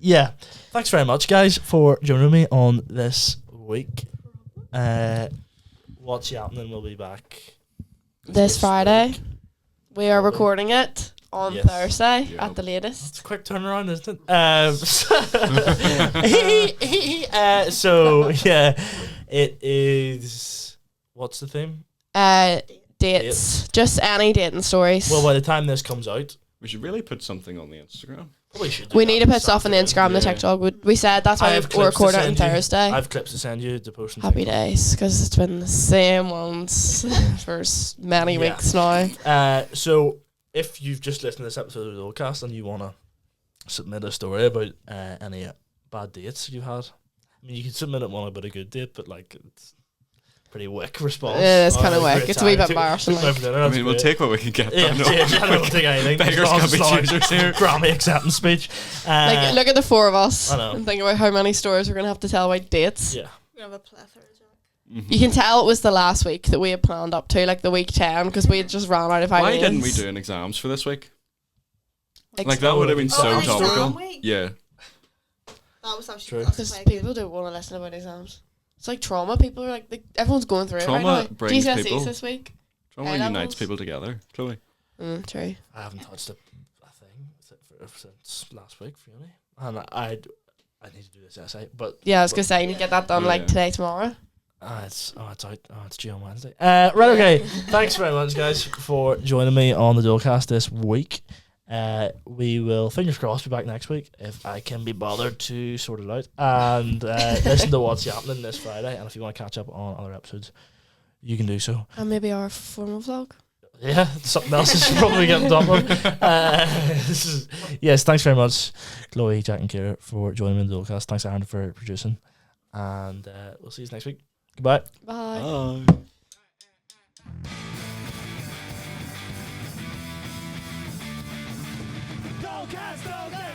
Yeah. Thanks very much, guys, for joining me on this week. What's happening? We'll be back This Friday, week. we are recording it on Yes. Thursday Yep. at the latest. It's a quick turnaround, isn't it? So yeah, it is. What's the theme? Dates. Just any dating stories. Well, by the time this comes out, We should really put something on the Instagram. Probably should do We that need to put this stuff on the afternoon. Instagram, the Yeah. TikTok. We said that's I why have we're clips to recording it on send you. Thursday. I have clips to send you to post on Happy TikTok. days, because it's been the same ones for many Yeah. weeks now. So if you've just listened to this episode of the Dolecast and you want to submit a story about any bad dates you've had, I mean, you can submit it one about a good date, but like it's pretty wick response. Yeah, it's kind of great wick. It's a wee time. bit embarrassing. Took me Like. for dinner, I that's mean, we'll great. take what we can get. Yeah, though, I don't take anything. Beggars As long can't as be it's not choosers here. Grammy acceptance speech. Like, look at the four of us I know. and think about how many stories we're going to have to tell about dates. Yeah. We're gonna have a plethora, Jack. Mhm. You can tell it was the last week that we had planned up to, like the week 10, because we had just ran out of Why ideas. didn't we do an exams for this week? Ex- Like that would have been Oh, so an exam topical. week? Yeah. That was actually True. that's Because quite people good. don't want to listen about exams. It's like trauma. People are like everyone's going through Trauma it right now. brings GCSEs people- this week. Trauma A-levels. unites people together. Truly. True. I haven't touched a thing since last week for uni, and I need to do this essay, but Yeah, I was gonna say you need to get that done like Yeah. today, tomorrow. it's out. It's due on Wednesday. Right, okay. Thanks very much, guys, for joining me on the Dolecast this week. We will, fingers crossed, be back next week if I can be bothered to sort it out and listen to what's happening this Friday. And if you want to catch up on other episodes, you can do so. And maybe our formal vlog. Yeah, something else I should probably get on top of. Yes, thanks very much, Chloe, Jack, and Kira, for joining me in the Dolecast. Thanks, Aaron, for producing. And we'll see you next week. Goodbye. Bye. Bye. Dolecast, Dolecast.